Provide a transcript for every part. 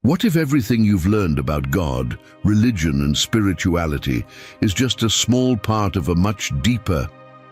What if everything you've learned about God, religion, and spirituality is just a small part of a much deeper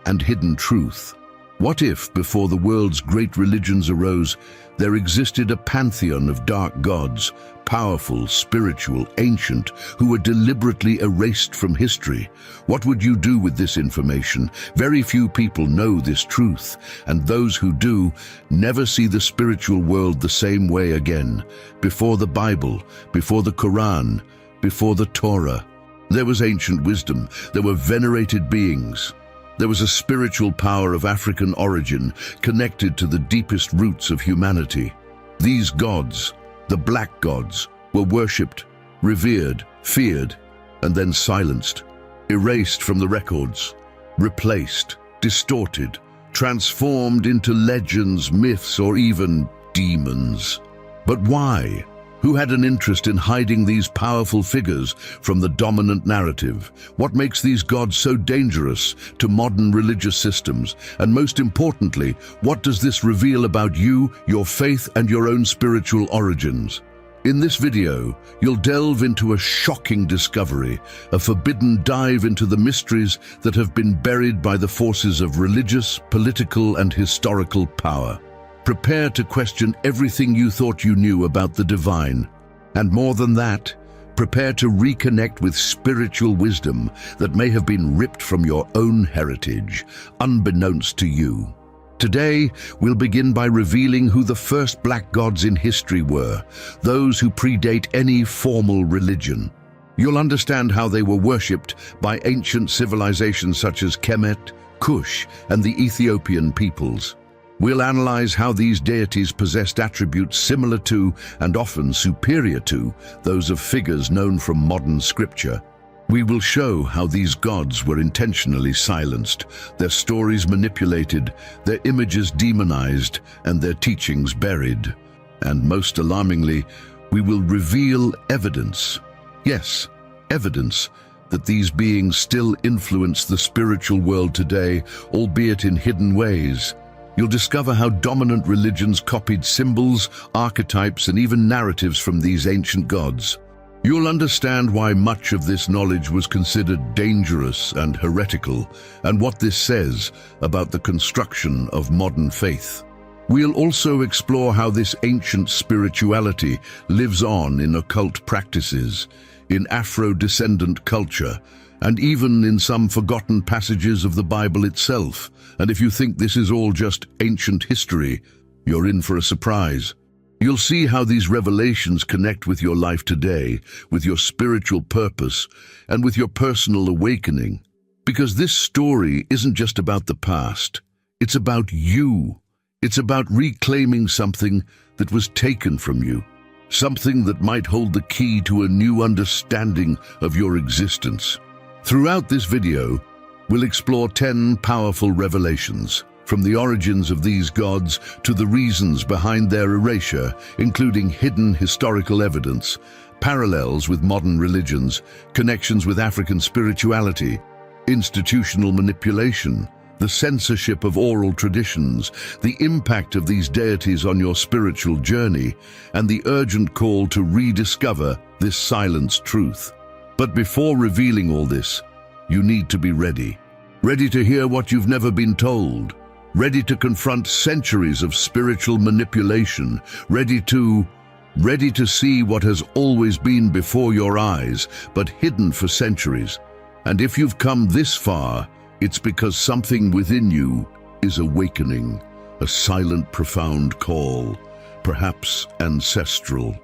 and hidden truth? What if, before the world's great religions arose, there existed a pantheon of dark gods, powerful, spiritual, ancient, who were deliberately erased from history? What would you do with this information? Very few people know this truth, and those who do never see the spiritual world the same way again. Before the Bible, before the Quran, before the Torah, there was ancient wisdom, there were venerated beings. There was a spiritual power of African origin connected to the deepest roots of humanity. These gods, the black gods, were worshipped, revered, feared, and then silenced, erased from the records, replaced, distorted, transformed into legends, myths, or even demons. But why? Who had an interest in hiding these powerful figures from the dominant narrative? What makes these gods so dangerous to modern religious systems? And most importantly, what does this reveal about you, your faith, and your own spiritual origins? In this video, you'll delve into a shocking discovery, a forbidden dive into the mysteries that have been buried by the forces of religious, political, and historical power. Prepare to question everything you thought you knew about the divine. And more than that, prepare to reconnect with spiritual wisdom that may have been ripped from your own heritage, unbeknownst to you. Today, we'll begin by revealing who the first black gods in history were, those who predate any formal religion. You'll understand how they were worshipped by ancient civilizations such as Kemet, Kush, and the Ethiopian peoples. We'll analyze how these deities possessed attributes similar to, and often superior to, those of figures known from modern scripture. We will show how these gods were intentionally silenced, their stories manipulated, their images demonized, and their teachings buried. And most alarmingly, we will reveal evidence. Yes, evidence that these beings still influence the spiritual world today, albeit in hidden ways. You'll discover how dominant religions copied symbols, archetypes, and even narratives from these ancient gods. You'll understand why much of this knowledge was considered dangerous and heretical, and what this says about the construction of modern faith. We'll also explore how this ancient spirituality lives on in occult practices, in Afro-descendant culture, and even in some forgotten passages of the Bible itself. And if you think this is all just ancient history, you're in for a surprise. You'll see how these revelations connect with your life today, with your spiritual purpose, and with your personal awakening. Because this story isn't just about the past, it's about you. It's about reclaiming something that was taken from you, something that might hold the key to a new understanding of your existence. Throughout this video, we'll explore 10 powerful revelations, from the origins of these gods to the reasons behind their erasure, including hidden historical evidence, parallels with modern religions, connections with African spirituality, institutional manipulation, the censorship of oral traditions, the impact of these deities on your spiritual journey, and the urgent call to rediscover this silenced truth. But before revealing all this, you need to be ready. Ready to hear what you've never been told. Ready to confront centuries of spiritual manipulation. Ready to see what has always been before your eyes, but hidden for centuries. And if you've come this far, it's because something within you is awakening. A silent, profound call, perhaps ancestral.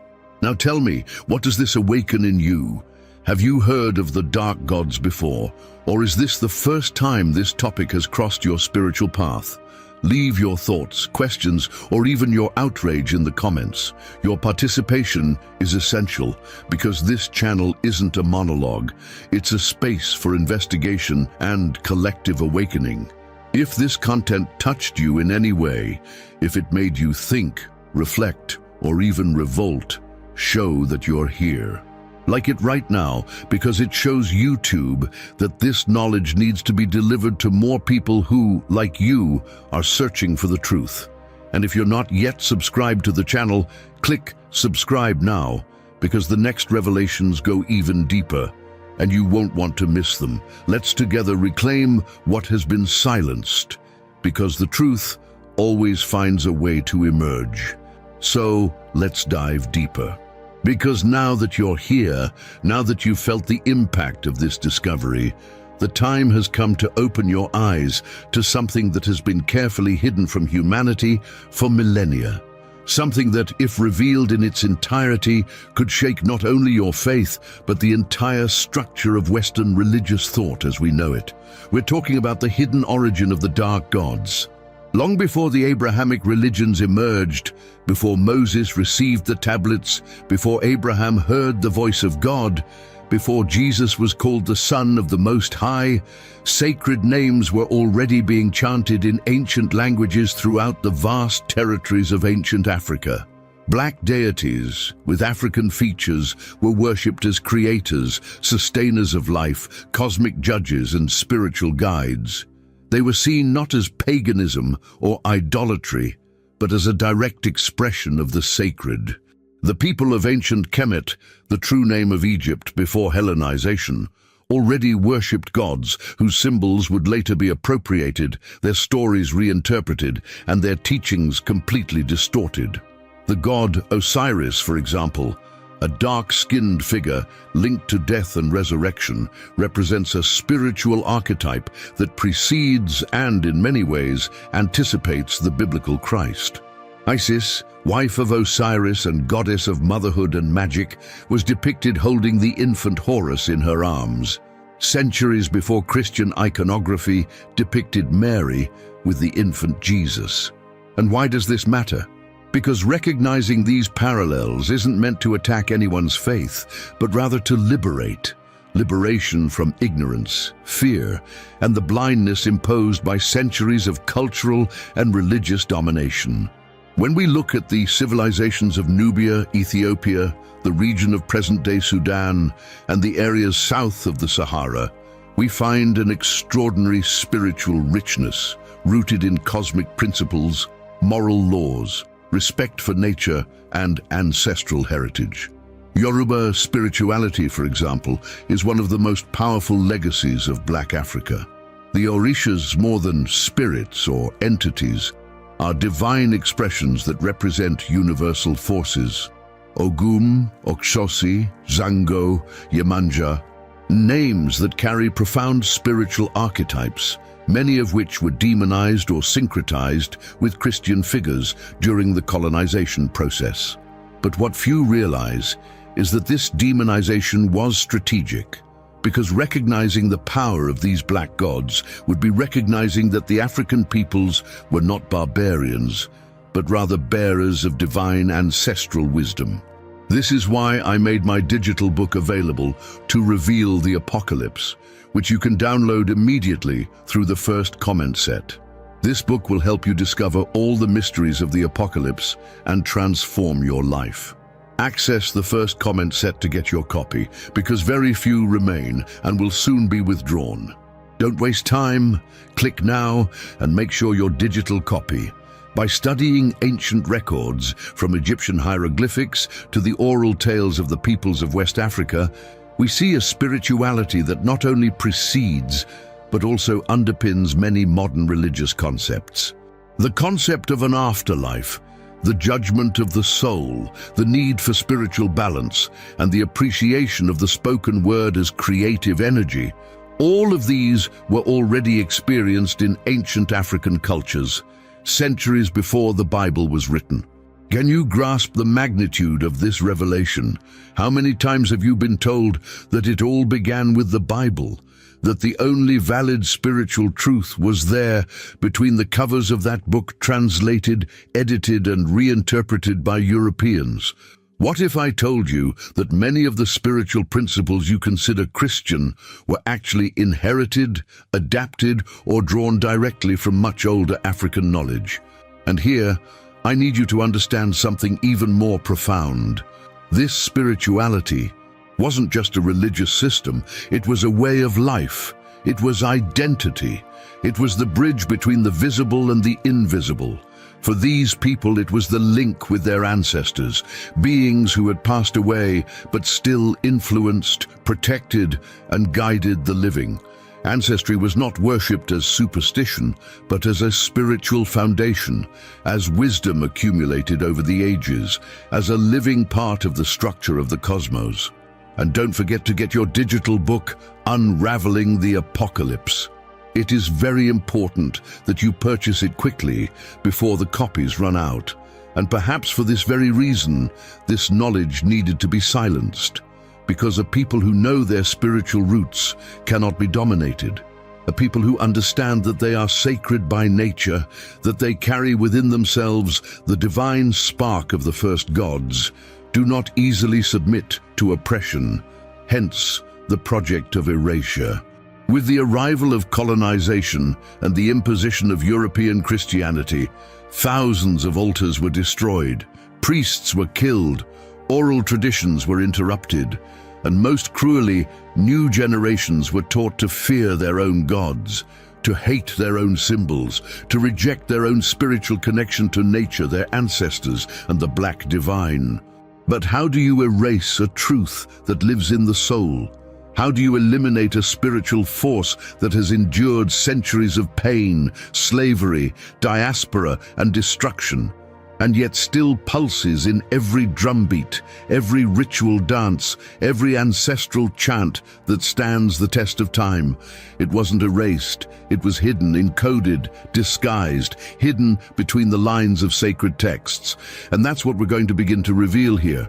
Now tell me, what does this awaken in you? Have you heard of the dark gods before, or is this the first time this topic has crossed your spiritual path? Leave your thoughts, questions, or even your outrage in the comments. Your participation is essential, because this channel isn't a monologue. It's a space for investigation and collective awakening. If this content touched you in any way, if it made you think, reflect, or even revolt, show that you're here. Like it right now, because it shows YouTube that this knowledge needs to be delivered to more people who, like you, are searching for the truth. And if you're not yet subscribed to the channel, click subscribe now because the next revelations go even deeper, and you won't want to miss them. Let's together reclaim what has been silenced, because the truth always finds a way to emerge. So let's dive deeper. Because now that you're here, now that you've felt the impact of this discovery, the time has come to open your eyes to something that has been carefully hidden from humanity for millennia. Something that, if revealed in its entirety, could shake not only your faith, but the entire structure of Western religious thought as we know it. We're talking about the hidden origin of the dark gods. Long before the Abrahamic religions emerged, before Moses received the tablets, before Abraham heard the voice of God, before Jesus was called the Son of the Most High, sacred names were already being chanted in ancient languages throughout the vast territories of ancient Africa. Black deities with African features were worshipped as creators, sustainers of life, cosmic judges, and spiritual guides. They were seen not as paganism or idolatry, but as a direct expression of the sacred. The people of ancient Kemet, the true name of Egypt before Hellenization, already worshipped gods whose symbols would later be appropriated, their stories reinterpreted, and their teachings completely distorted. The god Osiris, for example, a dark-skinned figure linked to death and resurrection, represents a spiritual archetype that precedes and, in many ways, anticipates the biblical Christ. Isis, wife of Osiris and goddess of motherhood and magic, was depicted holding the infant Horus in her arms. Centuries before Christian iconography depicted Mary with the infant Jesus. And why does this matter? Because recognizing these parallels isn't meant to attack anyone's faith, but rather to liberate. Liberation from ignorance, fear, and the blindness imposed by centuries of cultural and religious domination. When we look at the civilizations of Nubia, Ethiopia, the region of present-day Sudan, and the areas south of the Sahara, we find an extraordinary spiritual richness rooted in cosmic principles, moral laws, respect for nature, and ancestral heritage. Yoruba spirituality, for example, is one of the most powerful legacies of Black Africa. The Orishas, more than spirits or entities, are divine expressions that represent universal forces. Ogum, Okshosi, Zango, Yemanja, names that carry profound spiritual archetypes, many of which were demonized or syncretized with Christian figures during the colonization process. But what few realize is that this demonization was strategic, because recognizing the power of these black gods would be recognizing that the African peoples were not barbarians, but rather bearers of divine ancestral wisdom. This is why I made my digital book available, To Reveal the Apocalypse, which you can download immediately through the first comment set. This book will help you discover all the mysteries of the apocalypse and transform your life. Access the first comment set to get your copy, because very few remain and will soon be withdrawn. Don't waste time, click now and make sure your digital copy. By studying ancient records, from Egyptian hieroglyphics to the oral tales of the peoples of West Africa, we see a spirituality that not only precedes, but also underpins many modern religious concepts. The concept of an afterlife, the judgment of the soul, the need for spiritual balance, and the appreciation of the spoken word as creative energy, all of these were already experienced in ancient African cultures, centuries before the Bible was written. Can you grasp the magnitude of this revelation? How many times have you been told that it all began with the Bible? That the only valid spiritual truth was there between the covers of that book, translated, edited, and reinterpreted by Europeans? What if I told you that many of the spiritual principles you consider Christian were actually inherited, adapted, or drawn directly from much older African knowledge? And here, I need you to understand something even more profound. This spirituality wasn't just a religious system, it was a way of life. It was identity. It was the bridge between the visible and the invisible. For these people, it was the link with their ancestors, beings who had passed away but still influenced, protected, and guided the living. Ancestry was not worshipped as superstition, but as a spiritual foundation, as wisdom accumulated over the ages, as a living part of the structure of the cosmos. And don't forget to get your digital book, Unraveling the Apocalypse. It is very important that you purchase it quickly before the copies run out. And perhaps for this very reason, this knowledge needed to be silenced, because a people who know their spiritual roots cannot be dominated. A people who understand that they are sacred by nature, that they carry within themselves the divine spark of the first gods, do not easily submit to oppression, hence the project of erasure. With the arrival of colonization and the imposition of European Christianity, thousands of altars were destroyed, priests were killed, oral traditions were interrupted, and most cruelly, new generations were taught to fear their own gods, to hate their own symbols, to reject their own spiritual connection to nature, their ancestors, and the black divine. But how do you erase a truth that lives in the soul? How do you eliminate a spiritual force that has endured centuries of pain, slavery, diaspora, and destruction, and yet still pulses in every drumbeat, every ritual dance, every ancestral chant that stands the test of time? It wasn't erased, it was hidden, encoded, disguised, hidden between the lines of sacred texts. And that's what we're going to begin to reveal here.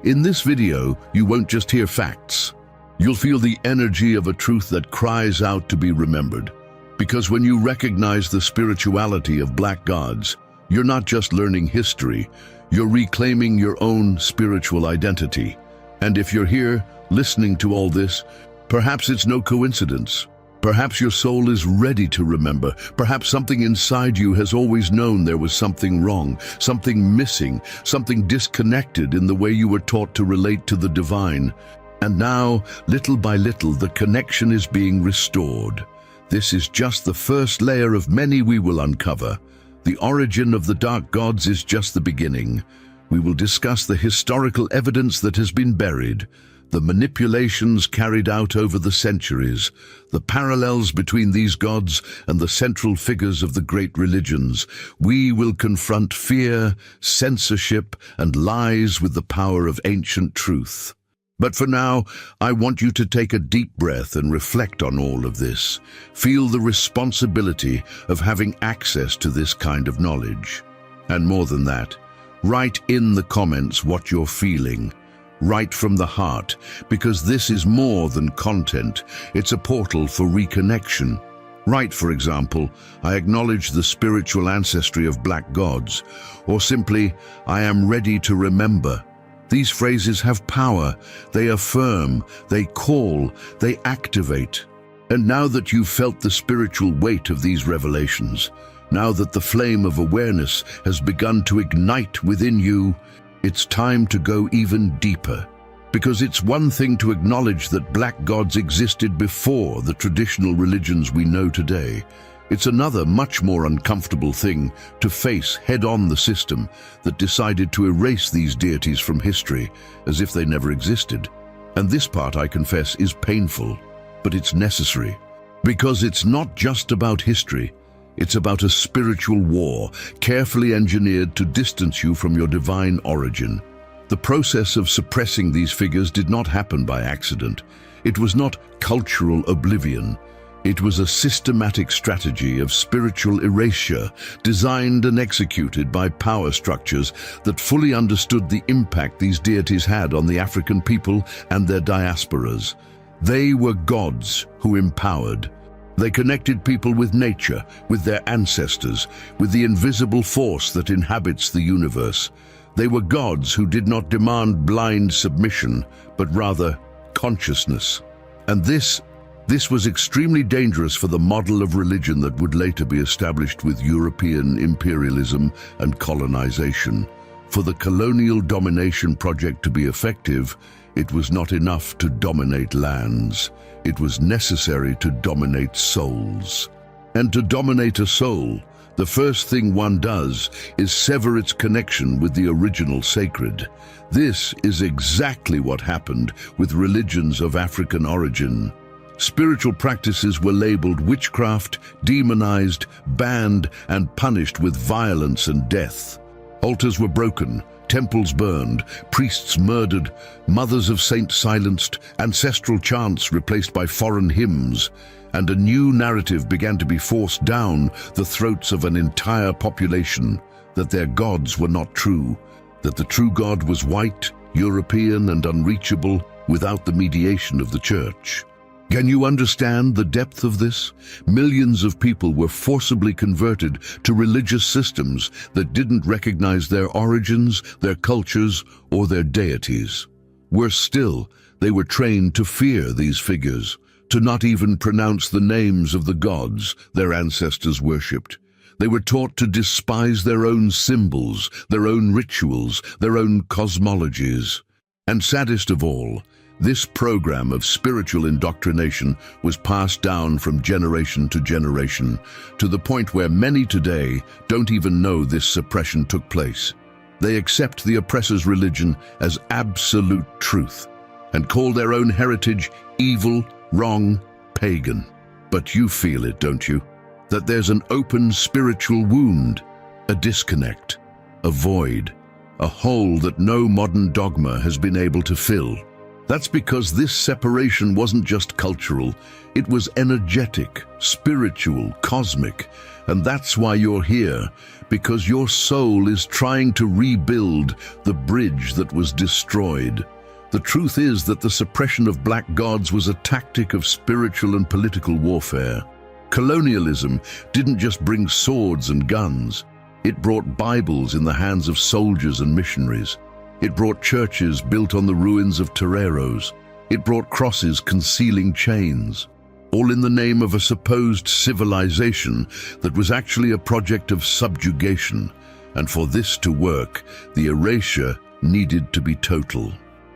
In this video, you won't just hear facts. You'll feel the energy of a truth that cries out to be remembered. Because when you recognize the spirituality of black gods, you're not just learning history, you're reclaiming your own spiritual identity. And if you're here, listening to all this, perhaps it's no coincidence. Perhaps your soul is ready to remember. Perhaps something inside you has always known there was something wrong, something missing, something disconnected in the way you were taught to relate to the divine. And now, little by little, the connection is being restored. This is just the first layer of many we will uncover. The origin of the dark gods is just the beginning. We will discuss the historical evidence that has been buried, the manipulations carried out over the centuries, the parallels between these gods and the central figures of the great religions. We will confront fear, censorship, and lies with the power of ancient truth. But for now, I want you to take a deep breath and reflect on all of this. Feel the responsibility of having access to this kind of knowledge. And more than that, write in the comments what you're feeling. Write from the heart, because this is more than content. It's a portal for reconnection. Write, for example, I acknowledge the spiritual ancestry of black gods, or simply, I am ready to remember. These phrases have power. They affirm, they call, they activate. And now that you've felt the spiritual weight of these revelations, now that the flame of awareness has begun to ignite within you, it's time to go even deeper. Because it's one thing to acknowledge that black gods existed before the traditional religions we know today. It's another, much more uncomfortable thing to face head-on the system that decided to erase these deities from history as if they never existed. And this part, I confess, is painful, but it's necessary. Because it's not just about history, it's about a spiritual war, carefully engineered to distance you from your divine origin. The process of suppressing these figures did not happen by accident. It was not cultural oblivion. It was a systematic strategy of spiritual erasure, designed and executed by power structures that fully understood the impact these deities had on the African people and their diasporas. They were gods who empowered. They connected people with nature, with their ancestors, with the invisible force that inhabits the universe. They were gods who did not demand blind submission, but rather consciousness. And this was extremely dangerous for the model of religion that would later be established with European imperialism and colonization. For the colonial domination project to be effective, it was not enough to dominate lands. It was necessary to dominate souls. And to dominate a soul, the first thing one does is sever its connection with the original sacred. This is exactly what happened with religions of African origin. Spiritual practices were labeled witchcraft, demonized, banned, and punished with violence and death. Altars were broken, temples burned, priests murdered, mothers of saints silenced, ancestral chants replaced by foreign hymns, and a new narrative began to be forced down the throats of an entire population that their gods were not true, that the true God was white, European, and unreachable without the mediation of the church. Can you understand the depth of this? Millions of people were forcibly converted to religious systems that didn't recognize their origins, their cultures, or their deities. Worse still, they were trained to fear these figures, to not even pronounce the names of the gods their ancestors worshipped. They were taught to despise their own symbols, their own rituals, their own cosmologies. And saddest of all, this program of spiritual indoctrination was passed down from generation to generation, to the point where many today don't even know this suppression took place. They accept the oppressor's religion as absolute truth and call their own heritage evil, wrong, pagan. But you feel it, don't you? That there's an open spiritual wound, a disconnect, a void, a hole that no modern dogma has been able to fill. That's because this separation wasn't just cultural, it was energetic, spiritual, cosmic. And that's why you're here, because your soul is trying to rebuild the bridge that was destroyed. The truth is that the suppression of black gods was a tactic of spiritual and political warfare. Colonialism didn't just bring swords and guns. It brought Bibles in the hands of soldiers and missionaries. It brought churches built on the ruins of toreros. It brought crosses concealing chains, all in the name of a supposed civilization that was actually a project of subjugation. And for this to work, the erasure needed to be total.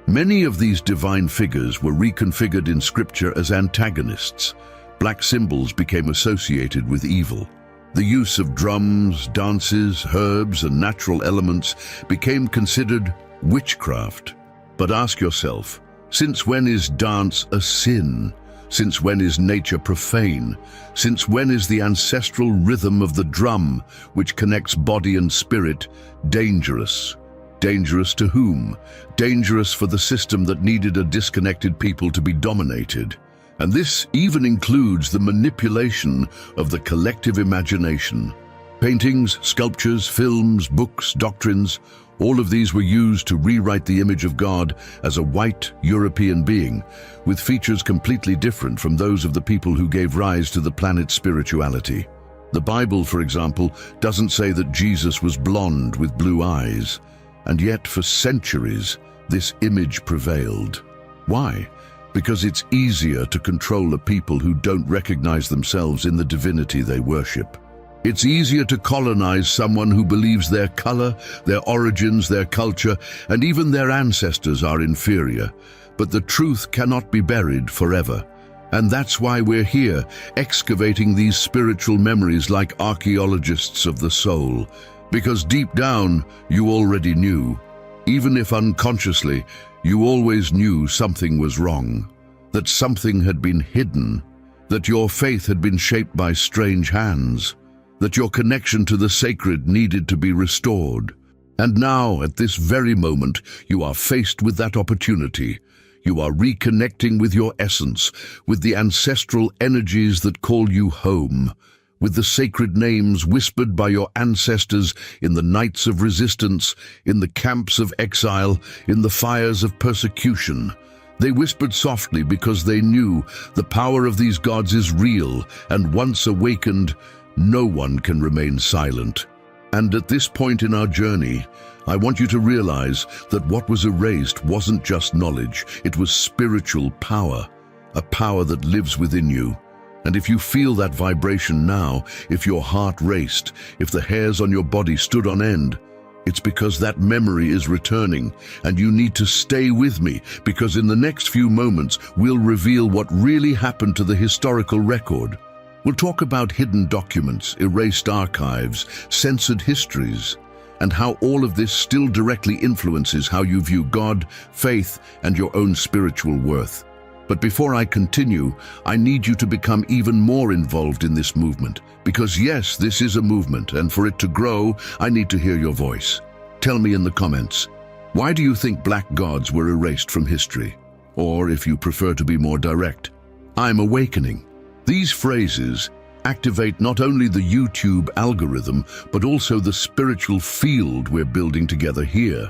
Many of these divine figures were reconfigured in scripture as antagonists. Black symbols became associated with evil. The use of drums, dances, herbs, and natural elements became considered witchcraft. But ask yourself, since when is dance a sin? Since when is nature profane? Since when is the ancestral rhythm of the drum, which connects body and spirit, dangerous? Dangerous to whom? Dangerous for the system that needed a disconnected people to be dominated. And this even includes the manipulation of the collective imagination. Paintings, sculptures, films, books, doctrines, all of these were used to rewrite the image of God as a white European being, with features completely different from those of the people who gave rise to the planet's spirituality. The Bible, for example, doesn't say that Jesus was blonde with blue eyes. And yet, for centuries, this image prevailed. Why? Because it's easier to control a people who don't recognize themselves in the divinity they worship. It's easier to colonize someone who believes their color, their origins, their culture, and even their ancestors are inferior. But the truth cannot be buried forever. And that's why we're here, excavating these spiritual memories like archaeologists of the soul. Because deep down, you already knew. Even if unconsciously, you always knew something was wrong. That something had been hidden. That your faith had been shaped by strange hands. That your connection to the sacred needed to be restored. And now, at this very moment, you are faced with that opportunity. You are reconnecting with your essence, with the ancestral energies that call you home, with the sacred names whispered by your ancestors in the nights of resistance, in the camps of exile, in the fires of persecution. They whispered softly because they knew the power of these gods is real, and once awakened, no one can remain silent. And at this point in our journey, I want you to realize that what was erased wasn't just knowledge, it was spiritual power, a power that lives within you. And if you feel that vibration now, if your heart raced, if the hairs on your body stood on end, it's because that memory is returning, and you need to stay with me, because in the next few moments, we'll reveal what really happened to the historical record. We'll talk about hidden documents, erased archives, censored histories, and how all of this still directly influences how you view God, faith, and your own spiritual worth. But before I continue, I need you to become even more involved in this movement, because yes, this is a movement, and for it to grow, I need to hear your voice. Tell me in the comments, why do you think black gods were erased from history? Or, if you prefer to be more direct, I'm awakening. These phrases activate not only the YouTube algorithm, but also the spiritual field we're building together here.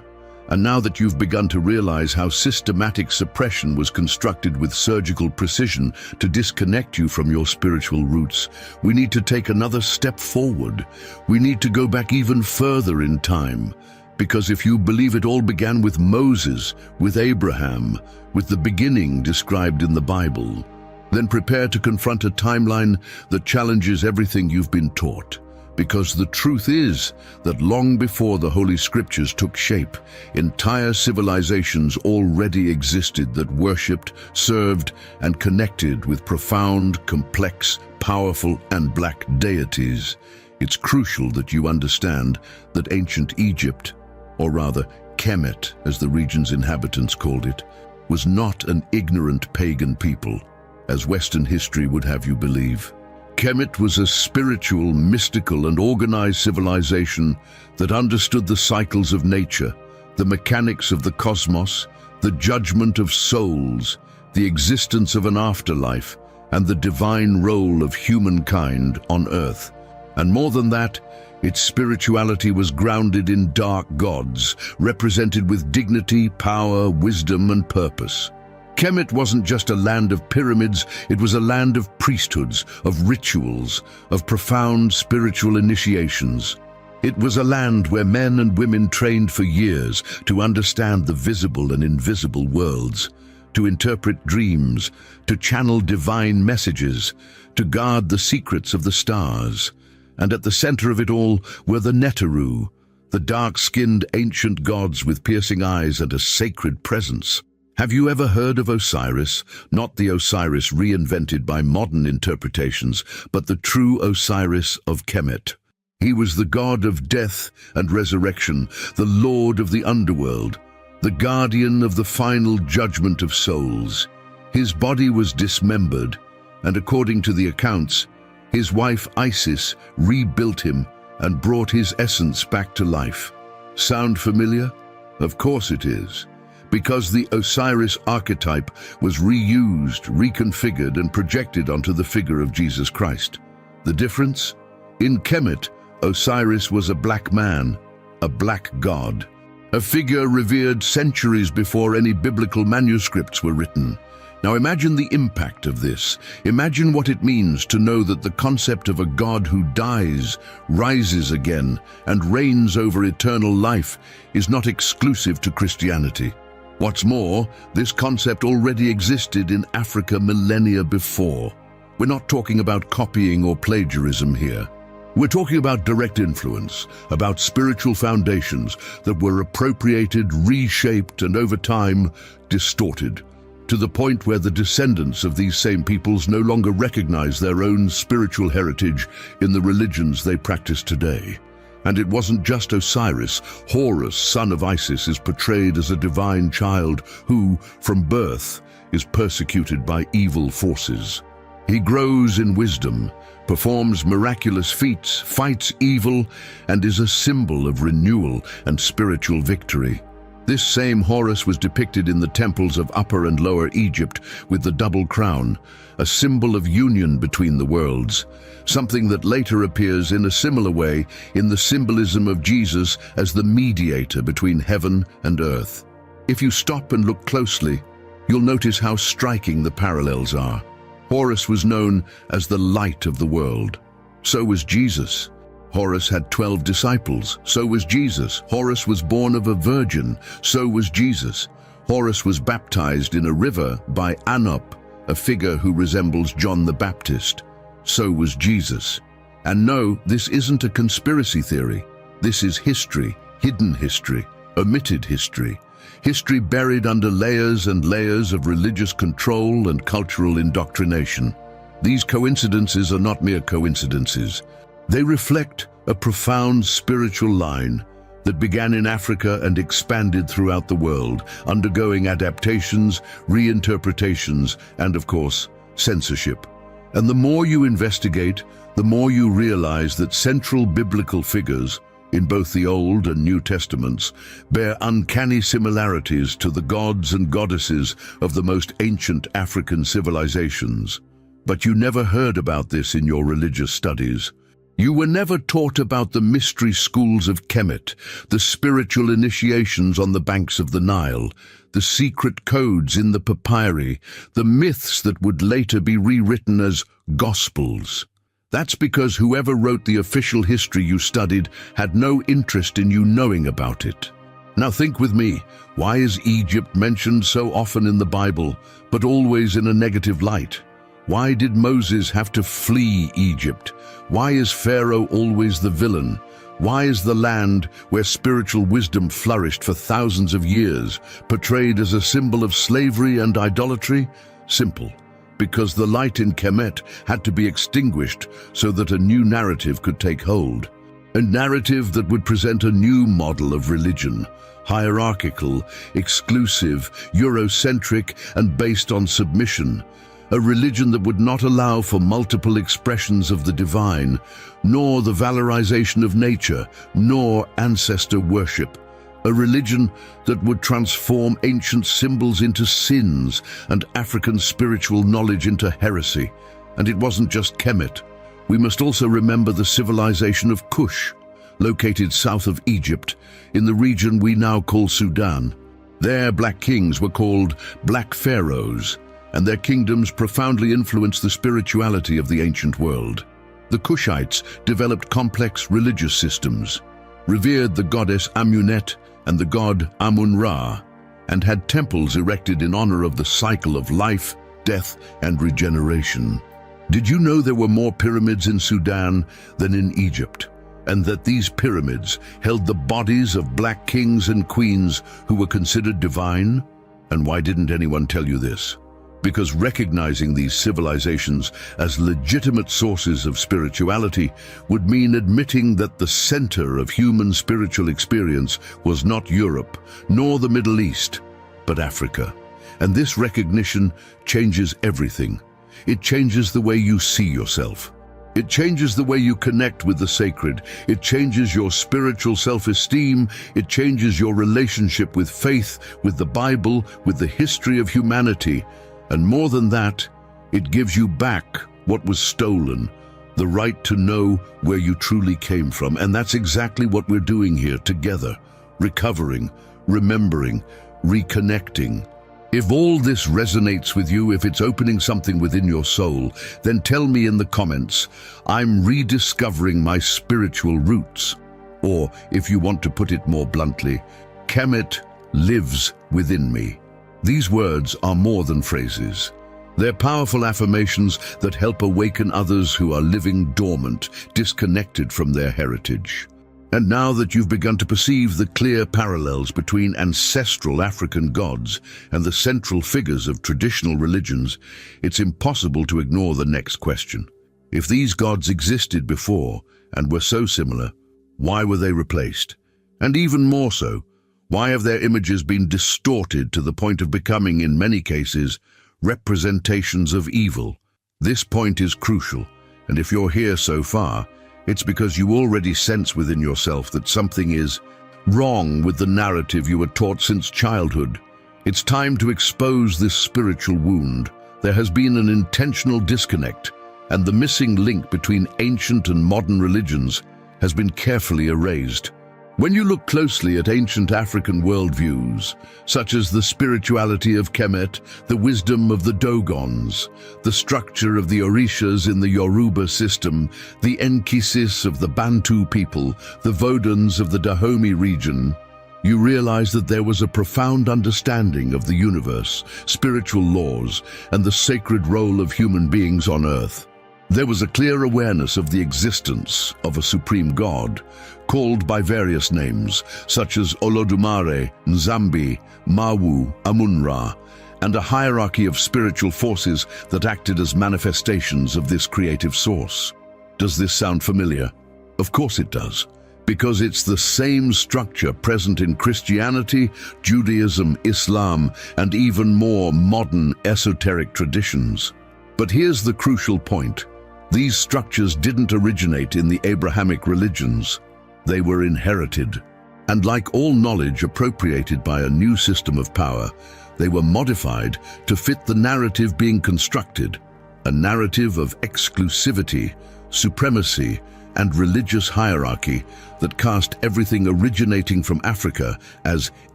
And now that you've begun to realize how systematic suppression was constructed with surgical precision to disconnect you from your spiritual roots, we need to take another step forward. We need to go back even further in time. Because if you believe it all began with Moses, with Abraham, with the beginning described in the Bible, then prepare to confront a timeline that challenges everything you've been taught. Because the truth is that long before the Holy Scriptures took shape, entire civilizations already existed that worshipped, served, and connected with profound, complex, powerful, and black deities. It's crucial that you understand that ancient Egypt, or rather Kemet, as the region's inhabitants called it, was not an ignorant pagan people, as Western history would have you believe. Kemet was a spiritual, mystical, and organized civilization that understood the cycles of nature, the mechanics of the cosmos, the judgment of souls, the existence of an afterlife, and the divine role of humankind on Earth. And more than that, its spirituality was grounded in dark gods, represented with dignity, power, wisdom, and purpose. Kemet wasn't just a land of pyramids, it was a land of priesthoods, of rituals, of profound spiritual initiations. It was a land where men and women trained for years to understand the visible and invisible worlds, to interpret dreams, to channel divine messages, to guard the secrets of the stars. And at the center of it all were the Neteru, the dark-skinned ancient gods with piercing eyes and a sacred presence. Have you ever heard of Osiris? Not the Osiris reinvented by modern interpretations, but the true Osiris of Kemet. He was the god of death and resurrection, the lord of the underworld, the guardian of the final judgment of souls. His body was dismembered, and according to the accounts, his wife Isis rebuilt him and brought his essence back to life. Sound familiar? Of course it is. Because the Osiris archetype was reused, reconfigured, and projected onto the figure of Jesus Christ. The difference? In Kemet, Osiris was a black man, a black god, a figure revered centuries before any biblical manuscripts were written. Now imagine the impact of this. Imagine what it means to know that the concept of a God who dies, rises again, and reigns over eternal life is not exclusive to Christianity. What's more, this concept already existed in Africa millennia before. We're not talking about copying or plagiarism here. We're talking about direct influence, about spiritual foundations that were appropriated, reshaped, and over time, distorted, to the point where the descendants of these same peoples no longer recognize their own spiritual heritage in the religions they practice today. And it wasn't just Osiris. Horus, son of Isis, is portrayed as a divine child who, from birth, is persecuted by evil forces. He grows in wisdom, performs miraculous feats, fights evil, and is a symbol of renewal and spiritual victory. This same Horus was depicted in the temples of Upper and Lower Egypt with the double crown, a symbol of union between the worlds, something that later appears in a similar way in the symbolism of Jesus as the mediator between heaven and earth. If you stop and look closely, you'll notice how striking the parallels are. Horus was known as the light of the world. So was Jesus. Horus had 12 disciples. So was Jesus. Horus was born of a virgin. So was Jesus. Horus was baptized in a river by Anop, a figure who resembles John the Baptist. So was Jesus. And no, this isn't a conspiracy theory. This is history, hidden history, omitted history. History buried under layers and layers of religious control and cultural indoctrination. These coincidences are not mere coincidences. They reflect a profound spiritual line that began in Africa and expanded throughout the world, undergoing adaptations, reinterpretations, and of course, censorship. And the more you investigate, the more you realize that central biblical figures, in both the Old and New Testaments, bear uncanny similarities to the gods and goddesses of the most ancient African civilizations. But you never heard about this in your religious studies. You were never taught about the mystery schools of Kemet, the spiritual initiations on the banks of the Nile, the secret codes in the papyri, the myths that would later be rewritten as gospels. That's because whoever wrote the official history you studied had no interest in you knowing about it. Now think with me, why is Egypt mentioned so often in the Bible, but always in a negative light? Why did Moses have to flee Egypt? Why is Pharaoh always the villain? Why is the land where spiritual wisdom flourished for thousands of years portrayed as a symbol of slavery and idolatry? Simple. Because the light in Kemet had to be extinguished so that a new narrative could take hold. A narrative that would present a new model of religion, hierarchical, exclusive, Eurocentric, and based on submission. A religion that would not allow for multiple expressions of the divine, nor the valorization of nature, nor ancestor worship. A religion that would transform ancient symbols into sins and African spiritual knowledge into heresy. And it wasn't just Kemet. We must also remember the civilization of Kush, located south of Egypt, in the region we now call Sudan. Their black kings were called Black Pharaohs, and their kingdoms profoundly influenced the spirituality of the ancient world. The Kushites developed complex religious systems, revered the goddess Amunet and the god Amun-Ra, and had temples erected in honor of the cycle of life, death, and regeneration. Did you know there were more pyramids in Sudan than in Egypt, and that these pyramids held the bodies of black kings and queens who were considered divine? And why didn't anyone tell you this? Because recognizing these civilizations as legitimate sources of spirituality would mean admitting that the center of human spiritual experience was not Europe, nor the Middle East, but Africa. And this recognition changes everything. It changes the way you see yourself. It changes the way you connect with the sacred. It changes your spiritual self-esteem. It changes your relationship with faith, with the Bible, with the history of humanity. And more than that, it gives you back what was stolen, the right to know where you truly came from. And that's exactly what we're doing here together, recovering, remembering, reconnecting. If all this resonates with you, if it's opening something within your soul, then tell me in the comments, I'm rediscovering my spiritual roots. Or, if you want to put it more bluntly, Kemet lives within me. These words are more than phrases. They're powerful affirmations that help awaken others who are living dormant, disconnected from their heritage. And now that you've begun to perceive the clear parallels between ancestral African gods and the central figures of traditional religions, it's impossible to ignore the next question. If these gods existed before and were so similar, why were they replaced? And even more so, why have their images been distorted to the point of becoming, in many cases, representations of evil? This point is crucial, and if you're here so far, it's because you already sense within yourself that something is wrong with the narrative you were taught since childhood. It's time to expose this spiritual wound. There has been an intentional disconnect, and the missing link between ancient and modern religions has been carefully erased. When you look closely at ancient African worldviews, such as the spirituality of Kemet, the wisdom of the Dogons, the structure of the Orishas in the Yoruba system, the Enkisis of the Bantu people, the Vodans of the Dahomey region, you realize that there was a profound understanding of the universe, spiritual laws, and the sacred role of human beings on earth. There was a clear awareness of the existence of a supreme god, called by various names, such as Olodumare, Nzambi, Mawu, Amun-Ra, and a hierarchy of spiritual forces that acted as manifestations of this creative source. Does this sound familiar? Of course it does, because it's the same structure present in Christianity, Judaism, Islam, and even more modern esoteric traditions. But here's the crucial point. These structures didn't originate in the Abrahamic religions. They were inherited. And like all knowledge appropriated by a new system of power, they were modified to fit the narrative being constructed, a narrative of exclusivity, supremacy, and religious hierarchy that cast everything originating from Africa as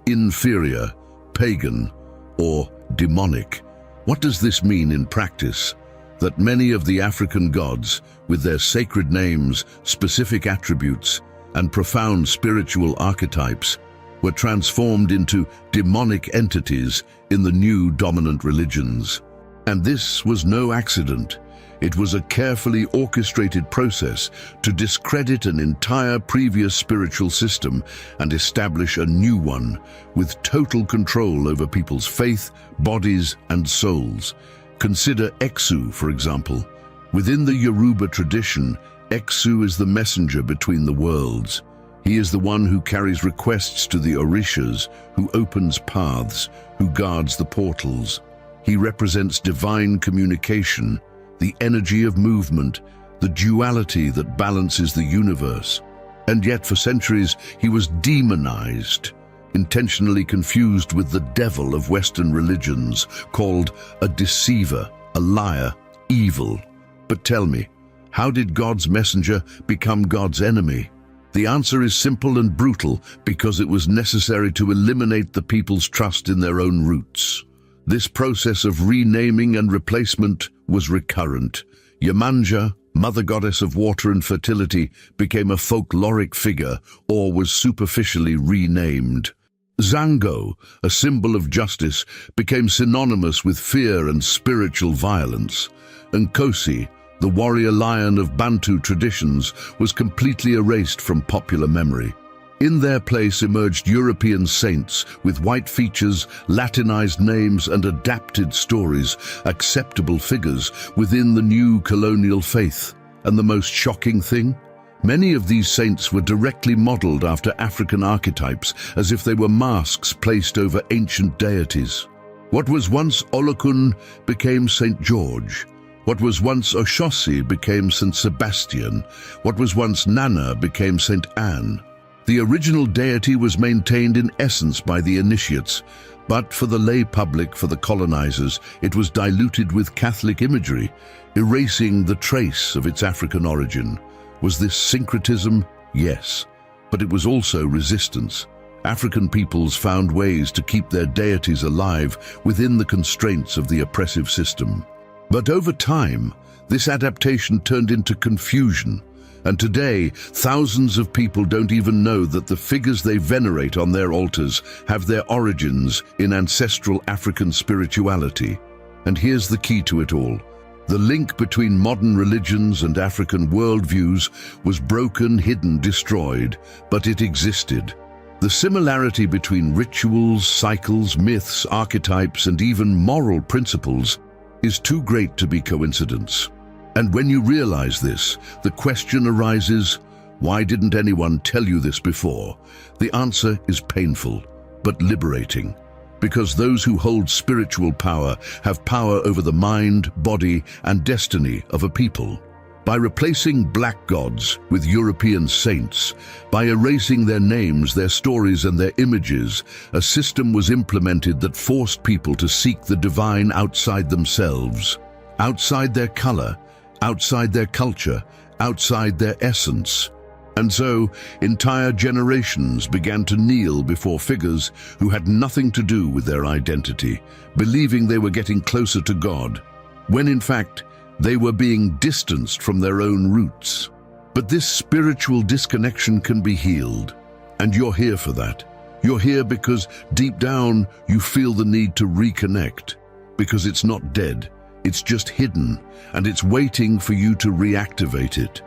inferior, pagan, or demonic. What does this mean in practice? That many of the African gods, with their sacred names, specific attributes, and profound spiritual archetypes, were transformed into demonic entities in the new dominant religions. And this was no accident. It was a carefully orchestrated process to discredit an entire previous spiritual system and establish a new one with total control over people's faith, bodies, and souls. Consider Exu, for example. Within the Yoruba tradition, Exu is the messenger between the worlds. He is the one who carries requests to the Orishas, who opens paths, who guards the portals. He represents divine communication, the energy of movement, the duality that balances the universe. And yet for centuries he was demonized, intentionally confused with the devil of Western religions, called a deceiver, a liar, evil. But tell me, how did God's messenger become God's enemy? The answer is simple and brutal, because it was necessary to eliminate the people's trust in their own roots. This process of renaming and replacement was recurrent. Yemanja, mother goddess of water and fertility, became a folkloric figure or was superficially renamed. Zango, a symbol of justice, became synonymous with fear and spiritual violence. Nkosi, the warrior lion of Bantu traditions, was completely erased from popular memory. In their place emerged European saints with white features, Latinized names, and adapted stories, acceptable figures within the new colonial faith. And the most shocking thing? Many of these saints were directly modeled after African archetypes, as if they were masks placed over ancient deities. What was once Olokun became Saint George. What was once Oshosi became Saint Sebastian. What was once Nana became Saint Anne. The original deity was maintained in essence by the initiates, but for the lay public, for the colonizers, it was diluted with Catholic imagery, erasing the trace of its African origin. Was this syncretism? Yes, but it was also resistance. African peoples found ways to keep their deities alive within the constraints of the oppressive system. But over time, this adaptation turned into confusion, and today, thousands of people don't even know that the figures they venerate on their altars have their origins in ancestral African spirituality. And here's the key to it all. The link between modern religions and African worldviews was broken, hidden, destroyed, but it existed. The similarity between rituals, cycles, myths, archetypes, and even moral principles is too great to be coincidence. And when you realize this, the question arises, why didn't anyone tell you this before? The answer is painful, but liberating. Because those who hold spiritual power have power over the mind, body, and destiny of a people. By replacing black gods with European saints, by erasing their names, their stories, and their images, a system was implemented that forced people to seek the divine outside themselves, outside their color, outside their culture, outside their essence. And so, entire generations began to kneel before figures who had nothing to do with their identity, believing they were getting closer to God, when in fact, they were being distanced from their own roots. But this spiritual disconnection can be healed, and you're here for that. You're here because deep down you feel the need to reconnect, because it's not dead, it's just hidden, and it's waiting for you to reactivate it.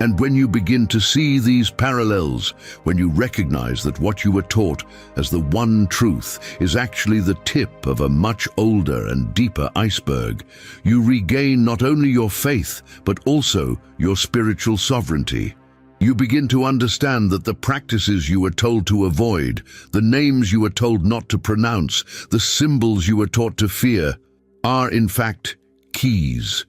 And when you begin to see these parallels, when you recognize that what you were taught as the one truth is actually the tip of a much older and deeper iceberg, you regain not only your faith, but also your spiritual sovereignty. You begin to understand that the practices you were told to avoid, the names you were told not to pronounce, the symbols you were taught to fear, are in fact keys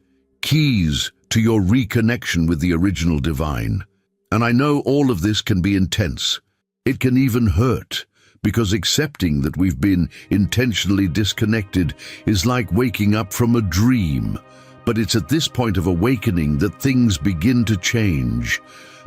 to your reconnection with the original divine. And I know all of this can be intense. It can even hurt, because accepting that we've been intentionally disconnected is like waking up from a dream. But it's at this point of awakening that things begin to change.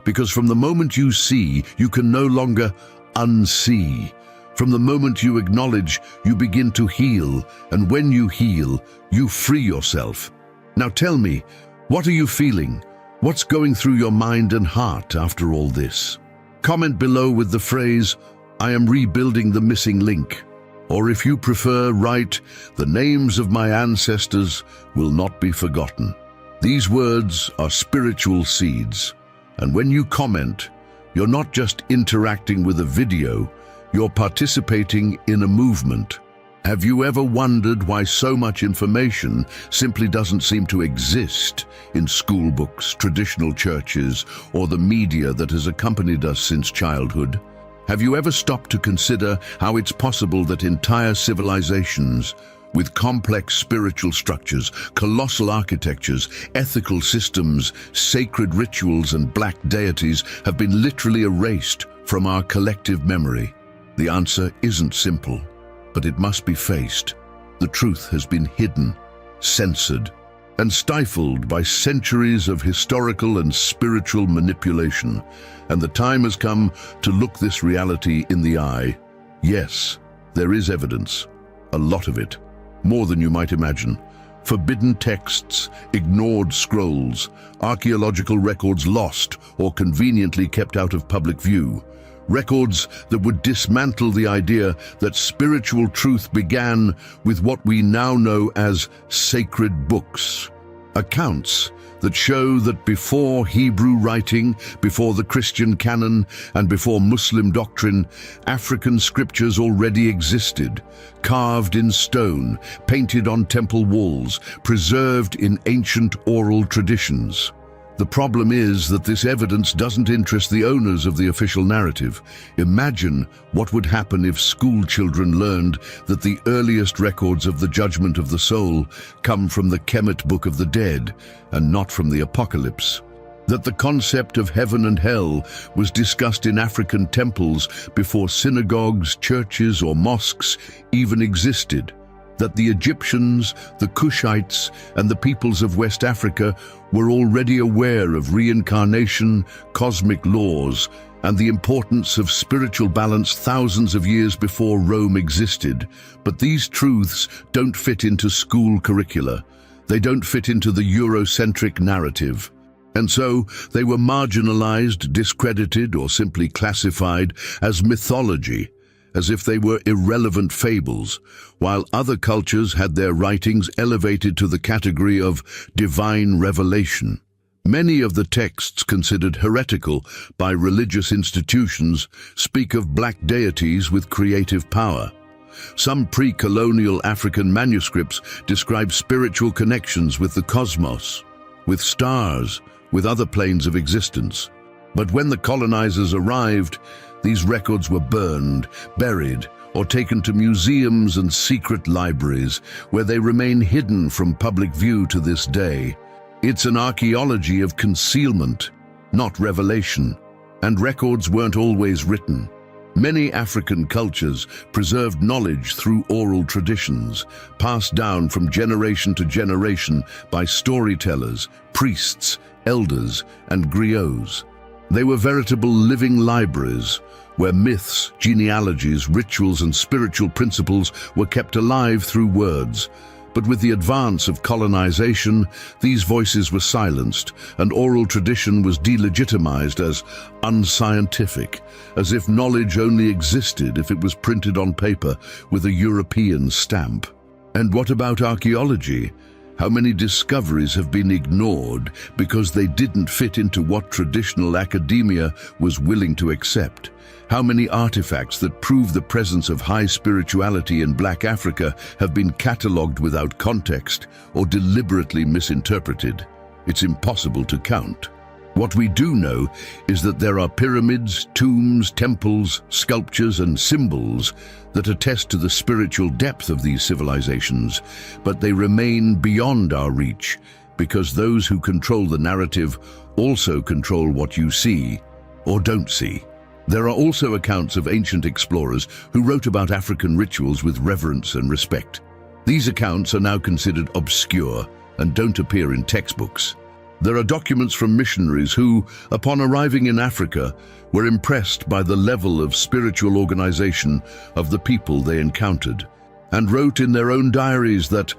Because from the moment you see, you can no longer unsee. From the moment you acknowledge, you begin to heal. And when you heal, you free yourself. Now tell me, what are you feeling? What's going through your mind and heart after all this? Comment below with the phrase, "I am rebuilding the missing link." Or if you prefer, write, "The names of my ancestors will not be forgotten." These words are spiritual seeds. And when you comment, you're not just interacting with a video, you're participating in a movement. Have you ever wondered why so much information simply doesn't seem to exist in school books, traditional churches, or the media that has accompanied us since childhood? Have you ever stopped to consider how it's possible that entire civilizations, with complex spiritual structures, colossal architectures, ethical systems, sacred rituals, and black deities, have been literally erased from our collective memory? The answer isn't simple, but it must be faced. The truth has been hidden, censored, and stifled by centuries of historical and spiritual manipulation. And the time has come to look this reality in the eye. Yes, there is evidence, a lot of it, more than you might imagine. Forbidden texts, ignored scrolls, archaeological records lost or conveniently kept out of public view. Records that would dismantle the idea that spiritual truth began with what we now know as sacred books. Accounts that show that before Hebrew writing, before the Christian canon, and before Muslim doctrine, African scriptures already existed, carved in stone, painted on temple walls, preserved in ancient oral traditions. The problem is that this evidence doesn't interest the owners of the official narrative. Imagine what would happen if school children learned that the earliest records of the judgment of the soul come from the Kemetic Book of the Dead and not from the Apocalypse. That the concept of heaven and hell was discussed in African temples before synagogues, churches, or mosques even existed. That the Egyptians, the Kushites, and the peoples of West Africa were already aware of reincarnation, cosmic laws, and the importance of spiritual balance thousands of years before Rome existed. But these truths don't fit into school curricula. They don't fit into the Eurocentric narrative. And so they were marginalized, discredited, or simply classified as mythology, as if they were irrelevant fables, while other cultures had their writings elevated to the category of divine revelation. Many of the texts considered heretical by religious institutions speak of black deities with creative power. Some pre-colonial African manuscripts describe spiritual connections with the cosmos, with stars, with other planes of existence. But when the colonizers arrived, these records were burned, buried, or taken to museums and secret libraries, where they remain hidden from public view to this day. It's an archaeology of concealment, not revelation. And records weren't always written. Many African cultures preserved knowledge through oral traditions, passed down from generation to generation by storytellers, priests, elders, and griots. They were veritable living libraries, where myths, genealogies, rituals, and spiritual principles were kept alive through words. But with the advance of colonization, these voices were silenced, and oral tradition was delegitimized as unscientific, as if knowledge only existed if it was printed on paper with a European stamp. And what about archaeology? How many discoveries have been ignored because they didn't fit into what traditional academia was willing to accept? How many artifacts that prove the presence of high spirituality in Black Africa have been catalogued without context or deliberately misinterpreted? It's impossible to count. What we do know is that there are pyramids, tombs, temples, sculptures, and symbols that attest to the spiritual depth of these civilizations, but they remain beyond our reach because those who control the narrative also control what you see or don't see. There are also accounts of ancient explorers who wrote about African rituals with reverence and respect. These accounts are now considered obscure and don't appear in textbooks. There are documents from missionaries who, upon arriving in Africa, were impressed by the level of spiritual organization of the people they encountered, and wrote in their own diaries that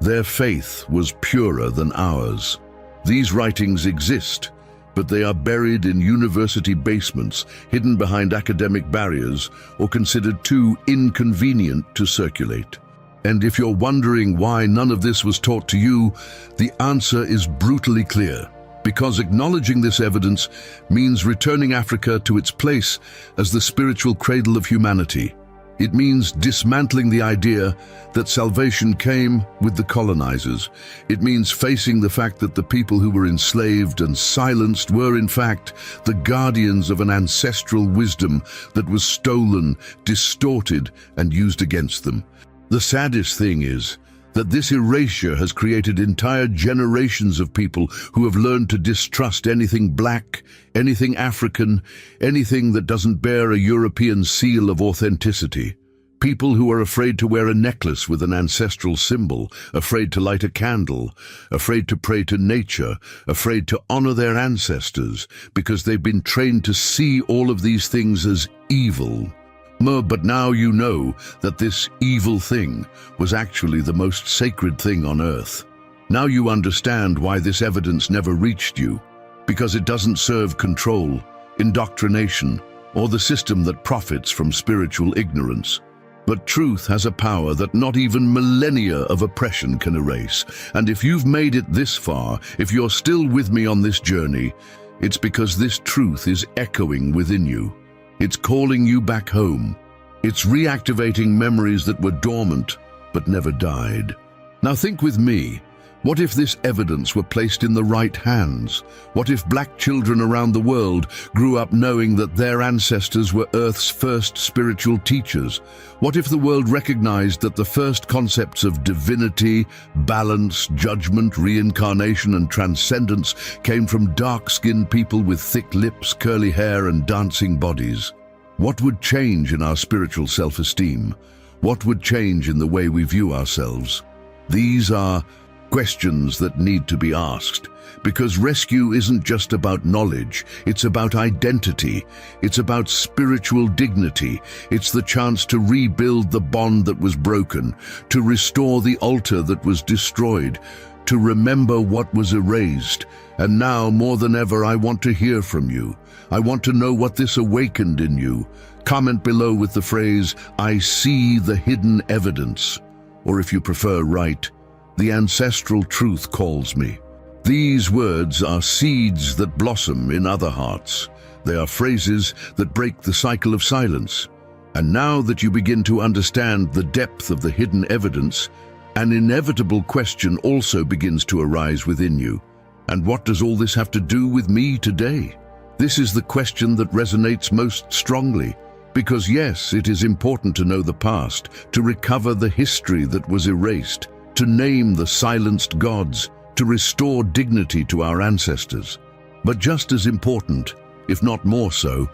their faith was purer than ours. These writings exist, but they are buried in university basements, hidden behind academic barriers, or considered too inconvenient to circulate. And if you're wondering why none of this was taught to you, the answer is brutally clear. Because acknowledging this evidence means returning Africa to its place as the spiritual cradle of humanity. It means dismantling the idea that salvation came with the colonizers. It means facing the fact that the people who were enslaved and silenced were, in fact, the guardians of an ancestral wisdom that was stolen, distorted, and used against them. The saddest thing is that this erasure has created entire generations of people who have learned to distrust anything black, anything African, anything that doesn't bear a European seal of authenticity. People who are afraid to wear a necklace with an ancestral symbol, afraid to light a candle, afraid to pray to nature, afraid to honor their ancestors, because they've been trained to see all of these things as evil. But now you know that this evil thing was actually the most sacred thing on earth. Now you understand why this evidence never reached you, because it doesn't serve control, indoctrination, or the system that profits from spiritual ignorance. But truth has a power that not even millennia of oppression can erase. And if you've made it this far, if you're still with me on this journey, it's because this truth is echoing within you. It's calling you back home. It's reactivating memories that were dormant but never died. Now think with me. What if this evidence were placed in the right hands? What if black children around the world grew up knowing that their ancestors were Earth's first spiritual teachers? What if the world recognized that the first concepts of divinity, balance, judgment, reincarnation, and transcendence came from dark-skinned people with thick lips, curly hair, and dancing bodies? What would change in our spiritual self-esteem? What would change in the way we view ourselves? These are questions that need to be asked, because rescue isn't just about knowledge, it's about identity, it's about spiritual dignity, it's the chance to rebuild the bond that was broken, to restore the altar that was destroyed, to remember what was erased. And now, more than ever, I want to hear from you. I want to know what this awakened in you. Comment below with the phrase, "I see the hidden evidence," or if you prefer, write, "The ancestral truth calls me." These words are seeds that blossom in other hearts. They are phrases that break the cycle of silence. And now that you begin to understand the depth of the hidden evidence, an inevitable question also begins to arise within you. And what does all this have to do with me today? This is the question that resonates most strongly. Because yes, it is important to know the past, to recover the history that was erased, to name the silenced gods, to restore dignity to our ancestors. But just as important, if not more so,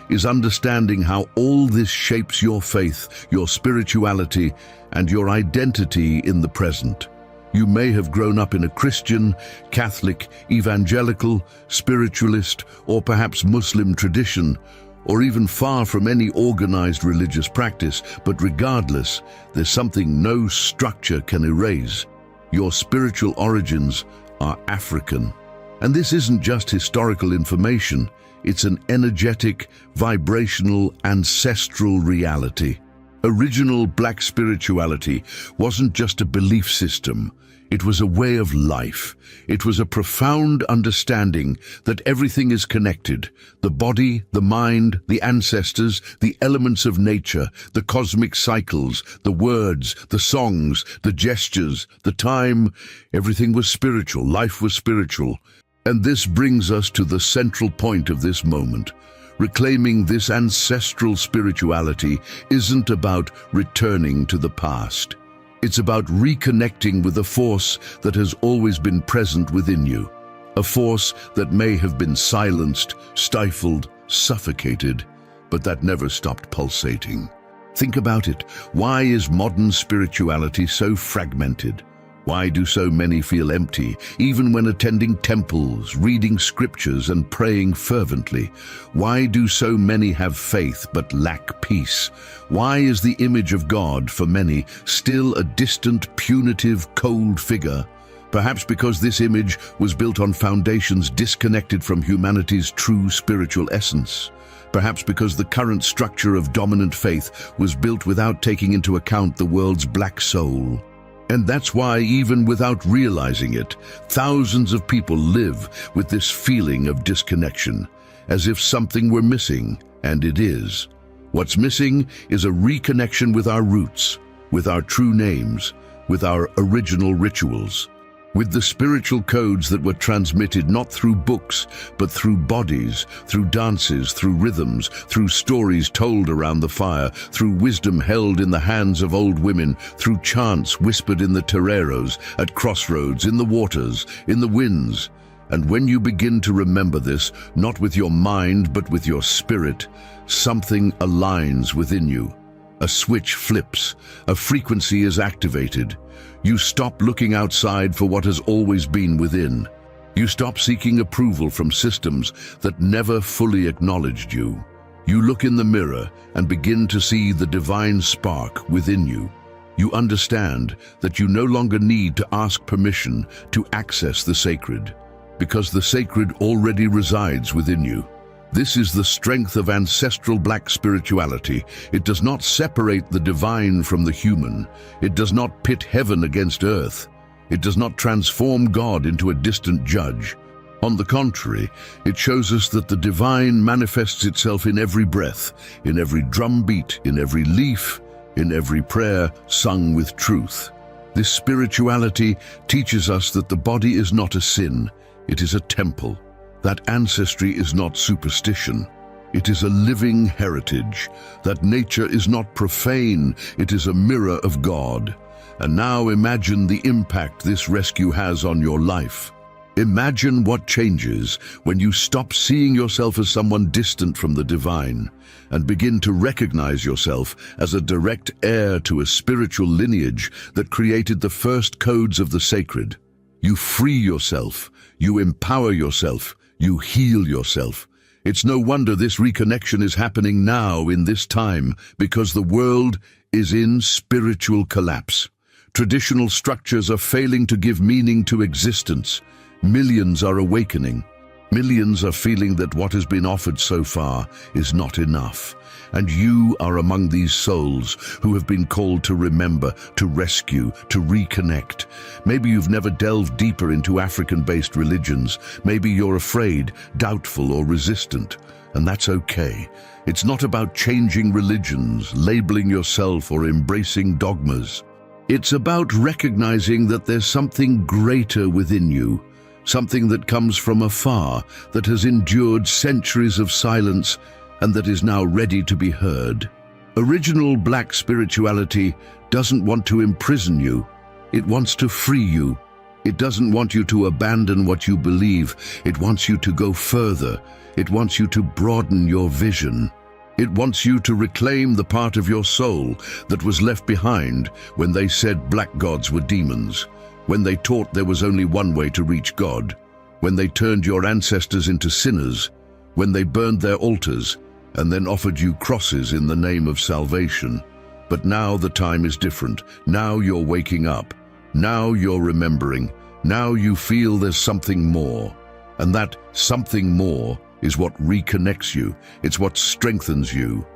is understanding how all this shapes your faith, your spirituality, and your identity in the present. You may have grown up in a Christian, Catholic, evangelical, spiritualist, or perhaps Muslim tradition, or even far from any organized religious practice, but regardless, there's something no structure can erase. Your spiritual origins are African. And this isn't just historical information, it's an energetic, vibrational, ancestral reality. Original black spirituality wasn't just a belief system. It was a way of life. It was a profound understanding that everything is connected. The body, the mind, the ancestors, the elements of nature, the cosmic cycles, the words, the songs, the gestures, the time. Everything was spiritual. Life was spiritual. And this brings us to the central point of this moment. Reclaiming this ancestral spirituality isn't about returning to the past. It's about reconnecting with a force that has always been present within you. A force that may have been silenced, stifled, suffocated, but that never stopped pulsating. Think about it. Why is modern spirituality so fragmented? Why do so many feel empty, even when attending temples, reading scriptures, and praying fervently? Why do so many have faith but lack peace? Why is the image of God, for many, still a distant, punitive, cold figure? Perhaps because this image was built on foundations disconnected from humanity's true spiritual essence. Perhaps because the current structure of dominant faith was built without taking into account the world's black soul. And that's why, even without realizing it, thousands of people live with this feeling of disconnection, as if something were missing, and it is. What's missing is a reconnection with our roots, with our true names, with our original rituals, with the spiritual codes that were transmitted not through books, but through bodies, through dances, through rhythms, through stories told around the fire, through wisdom held in the hands of old women, through chants whispered in the toreros, at crossroads, in the waters, in the winds. And when you begin to remember this, not with your mind, but with your spirit, something aligns within you. A switch flips, a frequency is activated. You stop looking outside for what has always been within. You stop seeking approval from systems that never fully acknowledged you. You look in the mirror and begin to see the divine spark within you. You understand that you no longer need to ask permission to access the sacred, because the sacred already resides within you. This is the strength of ancestral black spirituality. It does not separate the divine from the human. It does not pit heaven against earth. It does not transform God into a distant judge. On the contrary, it shows us that the divine manifests itself in every breath, in every drumbeat, in every leaf, in every prayer sung with truth. This spirituality teaches us that the body is not a sin, it is a temple. That ancestry is not superstition. It is a living heritage. That nature is not profane. It is a mirror of God. And now imagine the impact this rescue has on your life. Imagine what changes when you stop seeing yourself as someone distant from the divine and begin to recognize yourself as a direct heir to a spiritual lineage that created the first codes of the sacred. You free yourself. You empower yourself. You heal yourself. It's no wonder this reconnection is happening now in this time, because the world is in spiritual collapse. Traditional structures are failing to give meaning to existence. Millions are awakening. Millions are feeling that what has been offered so far is not enough. And you are among these souls who have been called to remember, to rescue, to reconnect. Maybe you've never delved deeper into African-based religions. Maybe you're afraid, doubtful, or resistant. And that's okay. It's not about changing religions, labeling yourself, or embracing dogmas. It's about recognizing that there's something greater within you, something that comes from afar, that has endured centuries of silence, and that is now ready to be heard. Original black spirituality doesn't want to imprison you. It wants to free you. It doesn't want you to abandon what you believe. It wants you to go further. It wants you to broaden your vision. It wants you to reclaim the part of your soul that was left behind when they said black gods were demons, when they taught there was only one way to reach God, when they turned your ancestors into sinners, when they burned their altars and then offered you crosses in the name of salvation. But now the time is different. Now you're waking up. Now you're remembering. Now you feel there's something more. And that something more is what reconnects you. It's what strengthens you.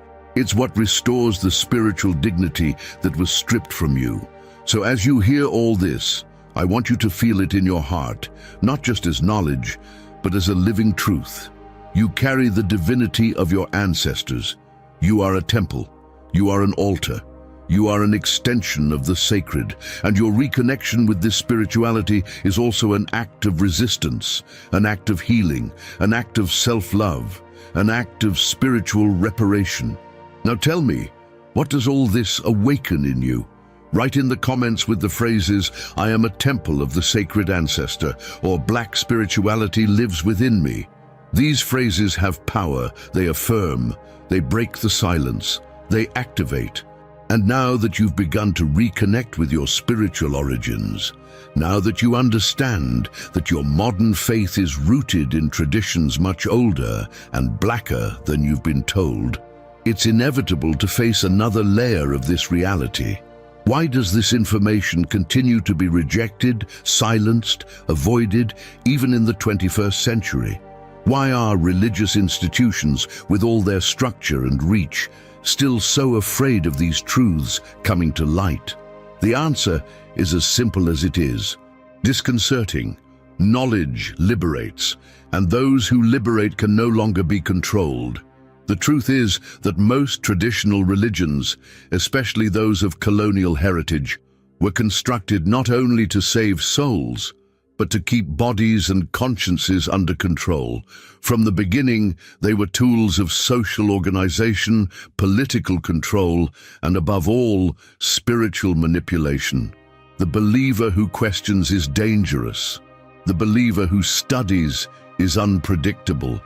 It's what restores the spiritual dignity that was stripped from you. So as you hear all this, I want you to feel it in your heart, not just as knowledge, but as a living truth. You carry the divinity of your ancestors. You are a temple. You are an altar. You are an extension of the sacred, and your reconnection with this spirituality is also an act of resistance, an act of healing, an act of self-love, an act of spiritual reparation. Now tell me, what does all this awaken in you? Write in the comments with the phrases, "I am a temple of the sacred ancestor," or "Black spirituality lives within me." These phrases have power, they affirm, they break the silence, they activate. And now that you've begun to reconnect with your spiritual origins, now that you understand that your modern faith is rooted in traditions much older and blacker than you've been told, it's inevitable to face another layer of this reality. Why does this information continue to be rejected, silenced, avoided, even in the 21st century? Why are religious institutions, with all their structure and reach, still so afraid of these truths coming to light? The answer is as simple as it is. Disconcerting. Knowledge liberates, and those who liberate can no longer be controlled. The truth is that most traditional religions, especially those of colonial heritage, were constructed not only to save souls, but to keep bodies and consciences under control. From the beginning, they were tools of social organization, political control, and above all, spiritual manipulation. The believer who questions is dangerous. The believer who studies is unpredictable.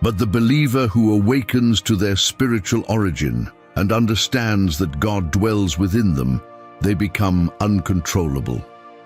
But the believer who awakens to their spiritual origin and understands that God dwells within them, they become uncontrollable.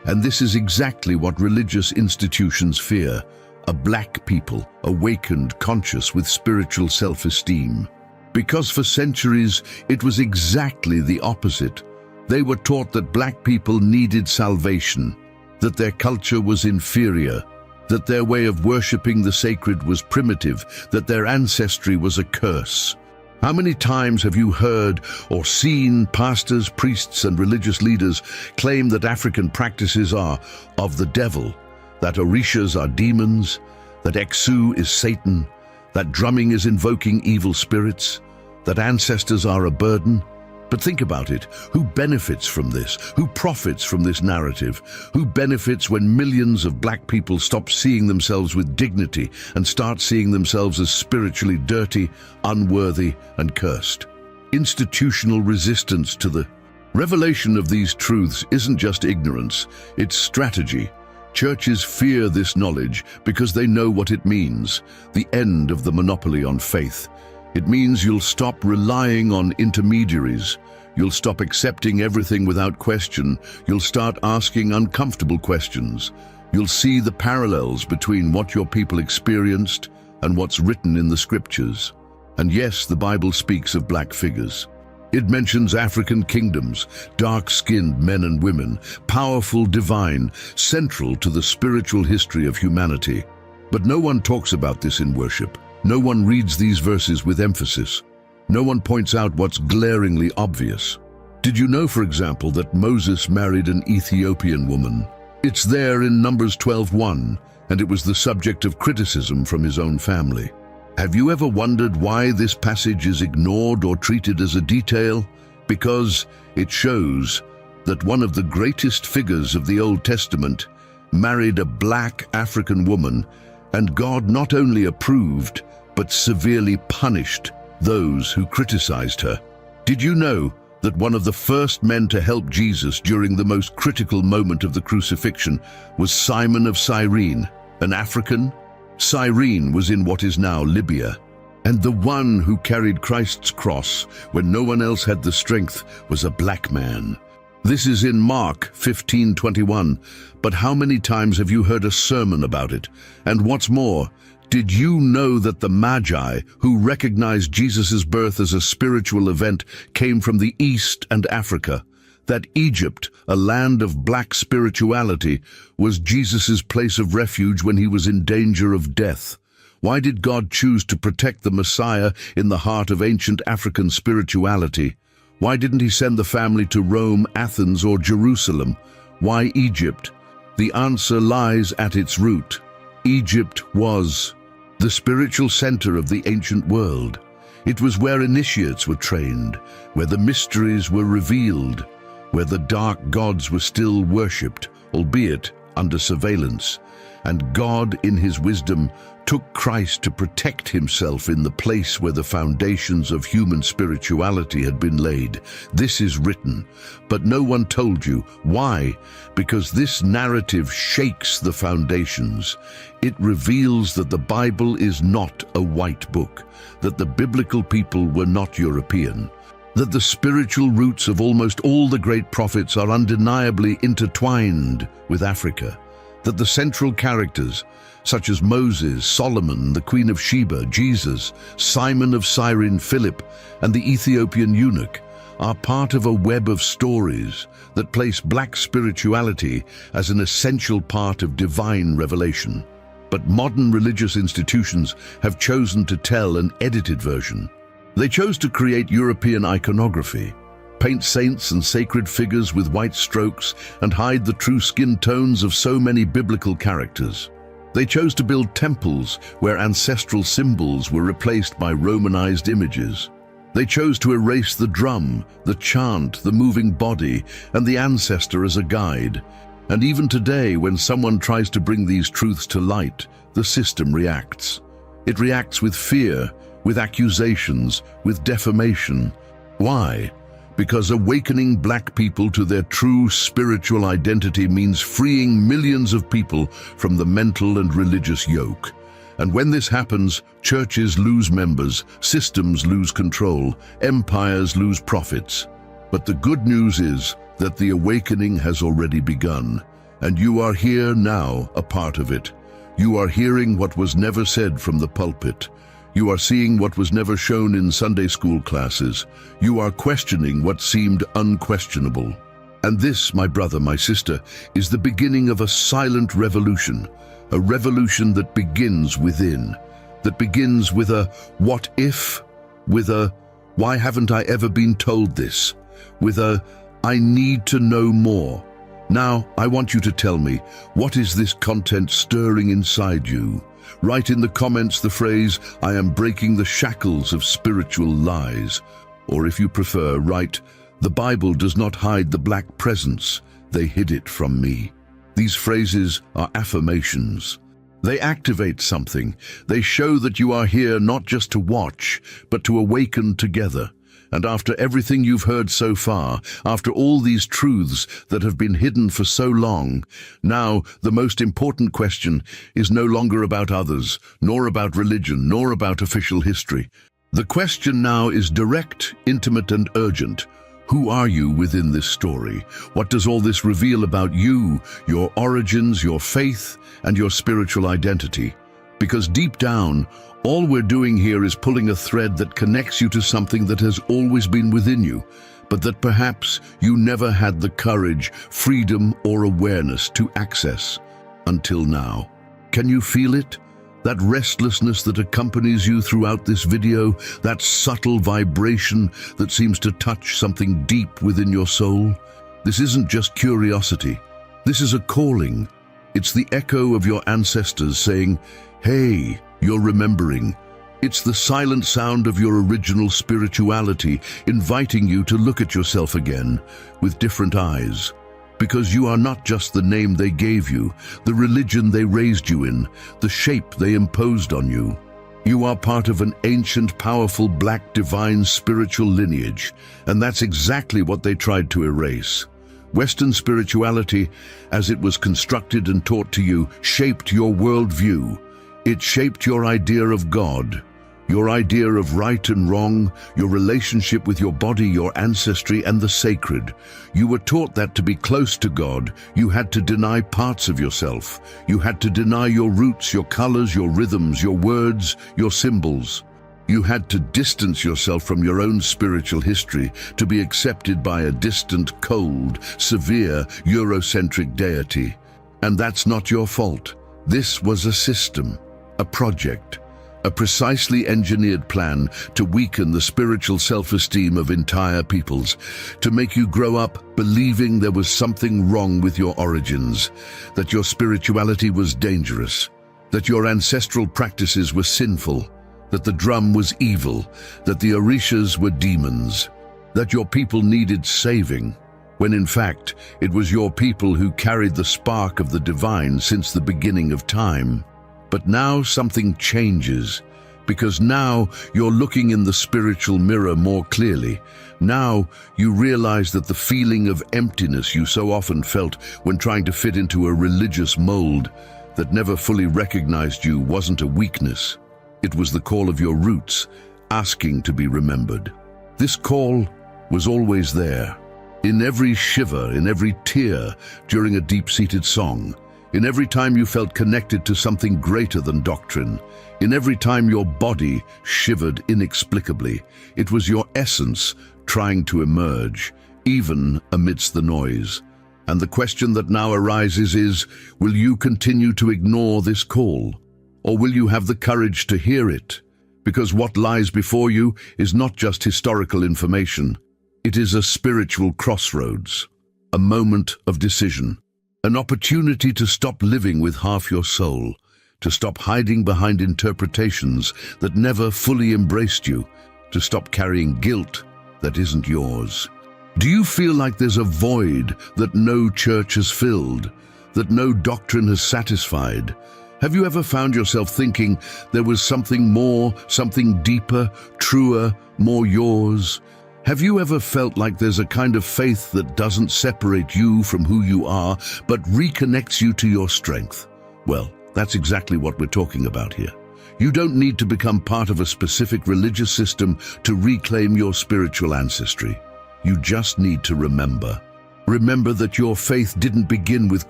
And this is exactly what religious institutions fear: a black people, awakened, conscious, with spiritual self-esteem. Because for centuries, it was exactly the opposite. They were taught that black people needed salvation, that their culture was inferior, that their way of worshipping the sacred was primitive, that their ancestry was a curse. How many times have you heard or seen pastors, priests, and religious leaders claim that African practices are of the devil, that orishas are demons, that Exu is Satan, that drumming is invoking evil spirits, that ancestors are a burden? But think about it. Who benefits from this? Who profits from this narrative? Who benefits when millions of black people stop seeing themselves with dignity and start seeing themselves as spiritually dirty, unworthy, and cursed? Institutional resistance to the revelation of these truths isn't just ignorance, it's strategy. Churches fear this knowledge because they know what it means: the end of the monopoly on faith. It means you'll stop relying on intermediaries. You'll stop accepting everything without question. You'll start asking uncomfortable questions. You'll see the parallels between what your people experienced and what's written in the scriptures. And yes, the Bible speaks of black figures. It mentions African kingdoms, dark-skinned men and women, powerful, divine, central to the spiritual history of humanity. But no one talks about this in worship. No one reads these verses with emphasis. No one points out what's glaringly obvious. Did you know, for example, that Moses married an Ethiopian woman? It's there in Numbers 12:1, and it was the subject of criticism from his own family. Have you ever wondered why this passage is ignored or treated as a detail? Because it shows that one of the greatest figures of the Old Testament married a black African woman, and God not only approved, but severely punished those who criticized her. Did you know that one of the first men to help Jesus during the most critical moment of the crucifixion was Simon of Cyrene, an African? Cyrene was in what is now Libya, and the one who carried Christ's cross when no one else had the strength was a black man. This is in Mark 15:21, but how many times have you heard a sermon about it? And what's more, did you know that the Magi, who recognized Jesus' birth as a spiritual event, came from the East and Africa? That Egypt, a land of black spirituality, was Jesus' place of refuge when he was in danger of death. Why did God choose to protect the Messiah in the heart of ancient African spirituality? Why didn't he send the family to Rome, Athens, or Jerusalem? Why Egypt? The answer lies at its root. Egypt was the spiritual center of the ancient world. It was where initiates were trained, where the mysteries were revealed, where the dark gods were still worshipped, albeit under surveillance. And God, in his wisdom, took Christ to protect himself in the place where the foundations of human spirituality had been laid. This is written, but no one told you. Why? Because this narrative shakes the foundations. It reveals that the Bible is not a white book, that the biblical people were not European, that the spiritual roots of almost all the great prophets are undeniably intertwined with Africa, that the central characters, such as Moses, Solomon, the Queen of Sheba, Jesus, Simon of Cyrene, Philip, and the Ethiopian eunuch, are part of a web of stories that place black spirituality as an essential part of divine revelation. But modern religious institutions have chosen to tell an edited version. They chose to create European iconography, paint saints and sacred figures with white strokes, and hide the true skin tones of so many biblical characters. They chose to build temples where ancestral symbols were replaced by Romanized images. They chose to erase the drum, the chant, the moving body, and the ancestor as a guide. And even today, when someone tries to bring these truths to light, the system reacts. It reacts with fear, with accusations, with defamation. Why? Because awakening black people to their true spiritual identity means freeing millions of people from the mental and religious yoke. And when this happens, churches lose members, systems lose control, empires lose profits. But the good news is that the awakening has already begun, and you are here now, a part of it. You are hearing what was never said from the pulpit. You are seeing what was never shown in Sunday school classes. You are questioning what seemed unquestionable. And this, my brother, my sister, is the beginning of a silent revolution, a revolution that begins within, that begins with a what if, with a why haven't I ever been told this, with a I need to know more. Now, I want you to tell me, what is this content stirring inside you? Write in the comments the phrase, I am breaking the shackles of spiritual lies. Or if you prefer, write, the Bible does not hide the black presence, they hid it from me. These phrases are affirmations. They activate something. They show that you are here not just to watch, but to awaken together. And after everything you've heard so far, after all these truths that have been hidden for so long, now the most important question is no longer about others, nor about religion, nor about official history. The question now is direct, intimate, and urgent. Who are you within this story? What does all this reveal about you, your origins, your faith, and your spiritual identity? Because deep down, all we're doing here is pulling a thread that connects you to something that has always been within you, but that perhaps you never had the courage, freedom, or awareness to access until now. Can you feel it? That restlessness that accompanies you throughout this video, that subtle vibration that seems to touch something deep within your soul? This isn't just curiosity. This is a calling. It's the echo of your ancestors saying, hey, you're remembering. It's the silent sound of your original spirituality inviting you to look at yourself again with different eyes. Because you are not just the name they gave you, the religion they raised you in, the shape they imposed on you. You are part of an ancient, powerful, black, divine spiritual lineage, and that's exactly what they tried to erase. Western spirituality, as it was constructed and taught to you, shaped your worldview. It shaped your idea of God, your idea of right and wrong, your relationship with your body, your ancestry, and the sacred. You were taught that to be close to God, you had to deny parts of yourself. You had to deny your roots, your colors, your rhythms, your words, your symbols. You had to distance yourself from your own spiritual history to be accepted by a distant, cold, severe, Eurocentric deity. And that's not your fault. This was a system, a project, a precisely engineered plan to weaken the spiritual self-esteem of entire peoples, to make you grow up believing there was something wrong with your origins, that your spirituality was dangerous, that your ancestral practices were sinful, that the drum was evil, that the orishas were demons, that your people needed saving, when in fact it was your people who carried the spark of the divine since the beginning of time. But now something changes, because now you're looking in the spiritual mirror more clearly. Now you realize that the feeling of emptiness you so often felt when trying to fit into a religious mold that never fully recognized you wasn't a weakness. It was the call of your roots, asking to be remembered. This call was always there, in every shiver, in every tear during a deep-seated song, in every time you felt connected to something greater than doctrine, in every time your body shivered inexplicably. It was your essence trying to emerge, even amidst the noise. And the question that now arises is, will you continue to ignore this call? Or will you have the courage to hear it? Because what lies before you is not just historical information. It is a spiritual crossroads, a moment of decision, an opportunity to stop living with half your soul, to stop hiding behind interpretations that never fully embraced you, to stop carrying guilt that isn't yours. Do you feel like there's a void that no church has filled, that no doctrine has satisfied? Have you ever found yourself thinking there was something more, something deeper, truer, more yours? Have you ever felt like there's a kind of faith that doesn't separate you from who you are, but reconnects you to your strength? Well, that's exactly what we're talking about here. You don't need to become part of a specific religious system to reclaim your spiritual ancestry. You just need to remember. Remember that your faith didn't begin with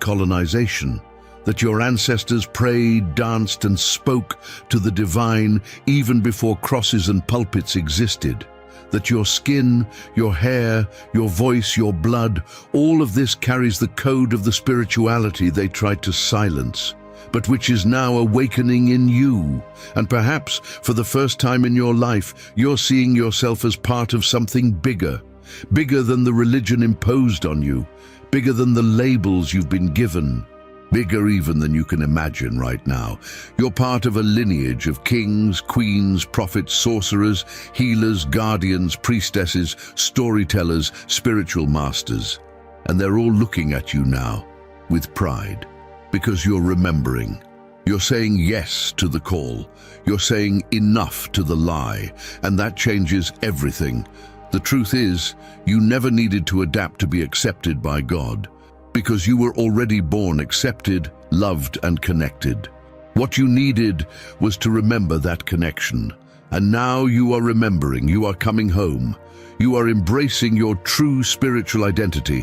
colonization, that your ancestors prayed, danced, and spoke to the divine even before crosses and pulpits existed. That your skin, your hair, your voice, your blood, all of this carries the code of the spirituality they tried to silence, but which is now awakening in you. And perhaps, for the first time in your life, you're seeing yourself as part of something bigger, bigger than the religion imposed on you, bigger than the labels you've been given. Bigger even than you can imagine right now. You're part of a lineage of kings, queens, prophets, sorcerers, healers, guardians, priestesses, storytellers, spiritual masters. And they're all looking at you now with pride, because you're remembering. You're saying yes to the call. You're saying enough to the lie, and that changes everything. The truth is, you never needed to adapt to be accepted by God, because you were already born accepted, loved, and connected. What you needed was to remember that connection. And now you are remembering, you are coming home. You are embracing your true spiritual identity,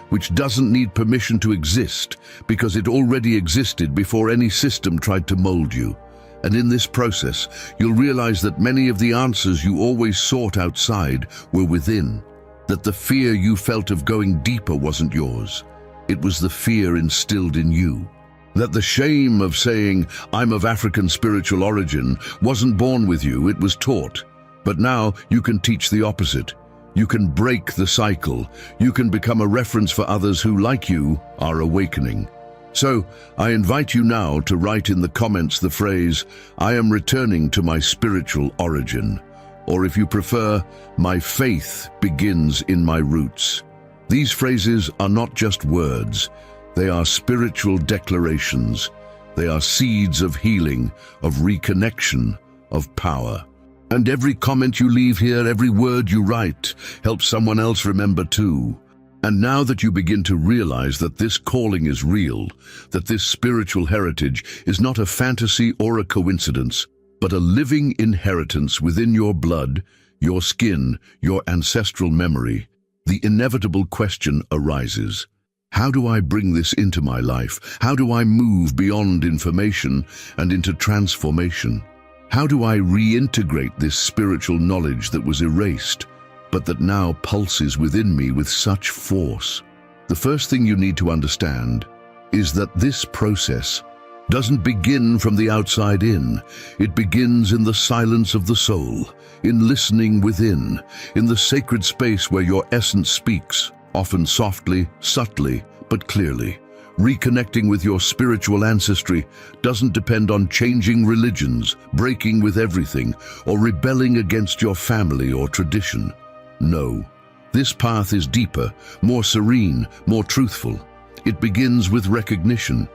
which doesn't need permission to exist, because it already existed before any system tried to mold you. And in this process, you'll realize that many of the answers you always sought outside were within, that the fear you felt of going deeper wasn't yours. It was the fear instilled in you. That the shame of saying, "I'm of African spiritual origin," wasn't born with you, it was taught. But now you can teach the opposite. You can break the cycle. You can become a reference for others who, like you, are awakening. So, I invite you now to write in the comments the phrase, "I am returning to my spiritual origin," or if you prefer, "My faith begins in my roots." These phrases are not just words. They are spiritual declarations. They are seeds of healing, of reconnection, of power. And every comment you leave here, every word you write, helps someone else remember too. And now that you begin to realize that this calling is real, that this spiritual heritage is not a fantasy or a coincidence, but a living inheritance within your blood, your skin, your ancestral memory, the inevitable question arises. How do I bring this into my life? How do I move beyond information and into transformation? How do I reintegrate this spiritual knowledge that was erased, but that now pulses within me with such force? The first thing you need to understand is that this process doesn't begin from the outside in. It begins in the silence of the soul, in listening within, in the sacred space where your essence speaks, often softly, subtly, but clearly. Reconnecting with your spiritual ancestry doesn't depend on changing religions, breaking with everything, or rebelling against your family or tradition. No, this path is deeper, more serene, more truthful. It begins with recognition.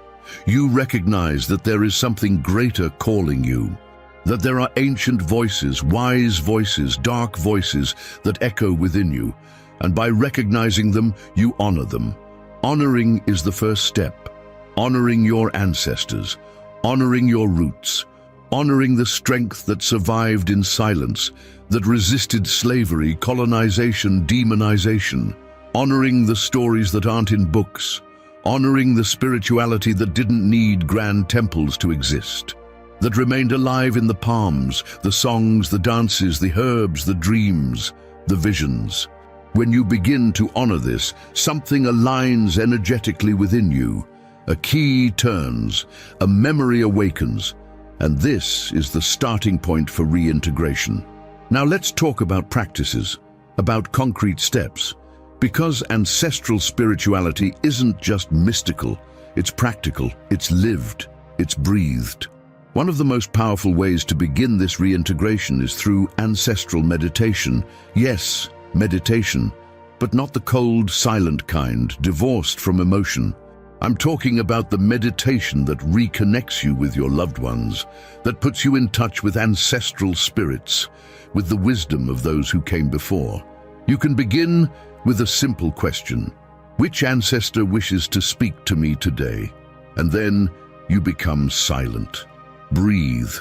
You recognize that there is something greater calling you, that there are ancient voices, wise voices, dark voices that echo within you, and by recognizing them, you honor them. Honoring is the first step. Honoring your ancestors, honoring your roots, honoring the strength that survived in silence, that resisted slavery, colonization, demonization, honoring the stories that aren't in books, honoring the spirituality that didn't need grand temples to exist, that remained alive in the palms, the songs, the dances, the herbs, the dreams, the visions. When you begin to honor this, something aligns energetically within you. A key turns, a memory awakens, and this is the starting point for reintegration. Now let's talk about practices, about concrete steps, because ancestral spirituality isn't just mystical, it's practical, it's lived, it's breathed. One of the most powerful ways to begin this reintegration is through ancestral meditation. Yes, meditation, but not the cold, silent kind, divorced from emotion. I'm talking about the meditation that reconnects you with your loved ones, that puts you in touch with ancestral spirits, with the wisdom of those who came before. You can begin with a simple question. Which ancestor wishes to speak to me today? And then you become silent. Breathe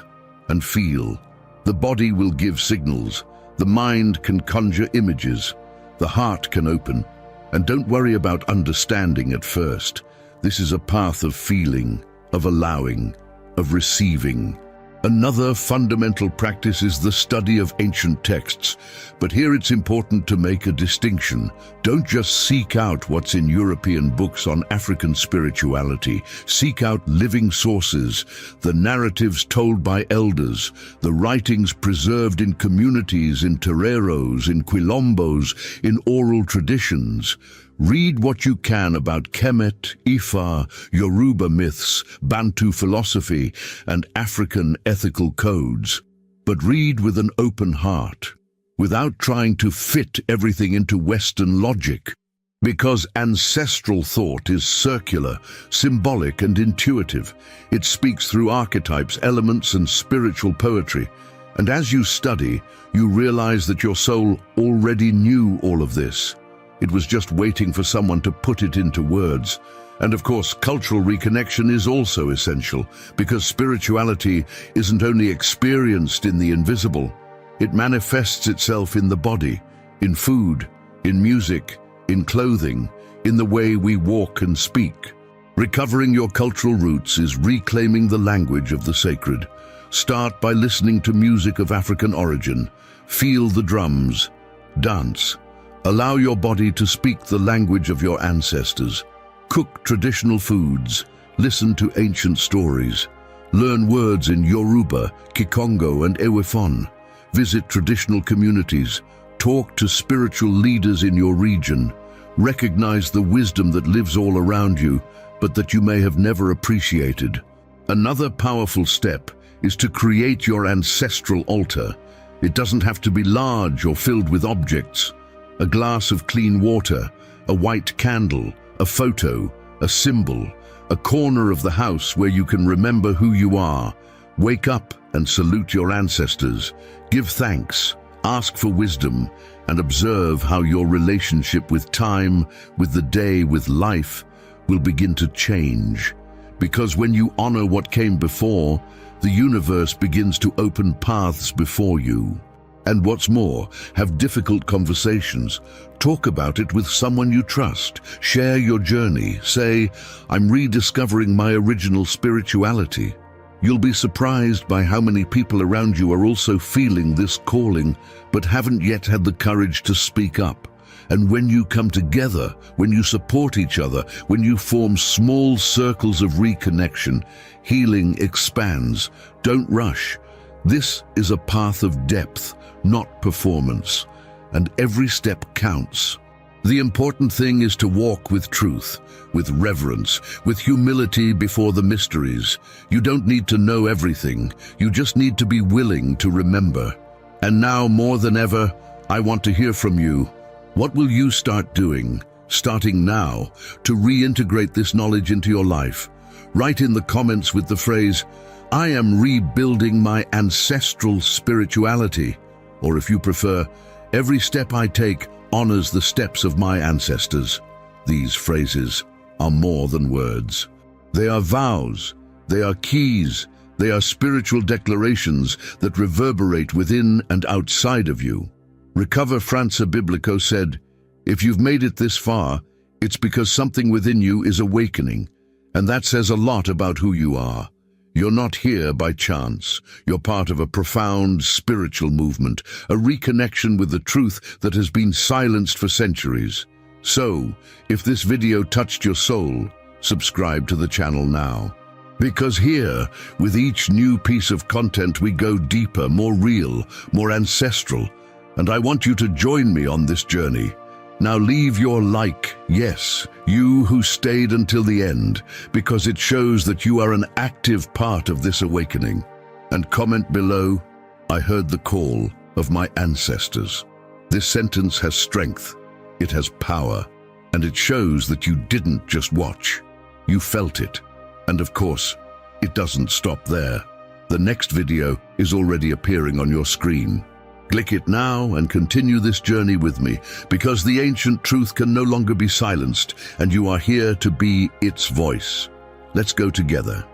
and feel. The body will give signals. The mind can conjure images. The heart can open. And don't worry about understanding at first. This is a path of feeling, of allowing, of receiving. Another fundamental practice is the study of ancient texts, but here it's important to make a distinction. Don't just seek out what's in European books on African spirituality. Seek out living sources, the narratives told by elders, the writings preserved in communities, in terreiros, in quilombos, in oral traditions. Read what you can about Kemet, Ifa, Yoruba myths, Bantu philosophy, and African ethical codes. But read with an open heart, without trying to fit everything into Western logic. Because ancestral thought is circular, symbolic, and intuitive. It speaks through archetypes, elements, and spiritual poetry. And as you study, you realize that your soul already knew all of this. It was just waiting for someone to put it into words. And of course, cultural reconnection is also essential, because spirituality isn't only experienced in the invisible. It manifests itself in the body, in food, in music, in clothing, in the way we walk and speak. Recovering your cultural roots is reclaiming the language of the sacred. Start by listening to music of African origin. Feel the drums. Dance. Allow your body to speak the language of your ancestors. Cook traditional foods. Listen to ancient stories. Learn words in Yoruba, Kikongo, and Ewefon. Visit traditional communities. Talk to spiritual leaders in your region. Recognize the wisdom that lives all around you, but that you may have never appreciated. Another powerful step is to create your ancestral altar. It doesn't have to be large or filled with objects. A glass of clean water, a white candle, a photo, a symbol, a corner of the house where you can remember who you are. Wake up and salute your ancestors. Give thanks, ask for wisdom, and observe how your relationship with time, with the day, with life, will begin to change. Because when you honor what came before, the universe begins to open paths before you. And what's more, have difficult conversations. Talk about it with someone you trust. Share your journey. Say, I'm rediscovering my original spirituality. You'll be surprised by how many people around you are also feeling this calling, but haven't yet had the courage to speak up. And when you come together, when you support each other, when you form small circles of reconnection, healing expands. Don't rush. This is a path of depth, not performance, and every step counts. The important thing is to walk with truth, with reverence, with humility before the mysteries. You don't need to know everything. You just need to be willing to remember. And now, more than ever, I want to hear from you. What will you start doing, starting now, to reintegrate this knowledge into your life? Write in the comments with the phrase, "I am rebuilding my ancestral spirituality." Or if you prefer, "Every step I take honors the steps of my ancestors." These phrases are more than words. They are vows, they are keys, they are spiritual declarations that reverberate within and outside of you. Recover Franca Biblico said, "If you've made it this far, it's because something within you is awakening, and that says a lot about who you are. You're not here by chance. You're part of a profound spiritual movement, a reconnection with the truth that has been silenced for centuries. So, if this video touched your soul, subscribe to the channel now. Because here, with each new piece of content, we go deeper, more real, more ancestral. And I want you to join me on this journey. Now leave your like, yes, you who stayed until the end, because it shows that you are an active part of this awakening. And comment below, "I heard the call of my ancestors." This sentence has strength, it has power, and it shows that you didn't just watch. You felt it. And of course, it doesn't stop there. The next video is already appearing on your screen. Click it now and continue this journey with me, because the ancient truth can no longer be silenced, and you are here to be its voice. Let's go together.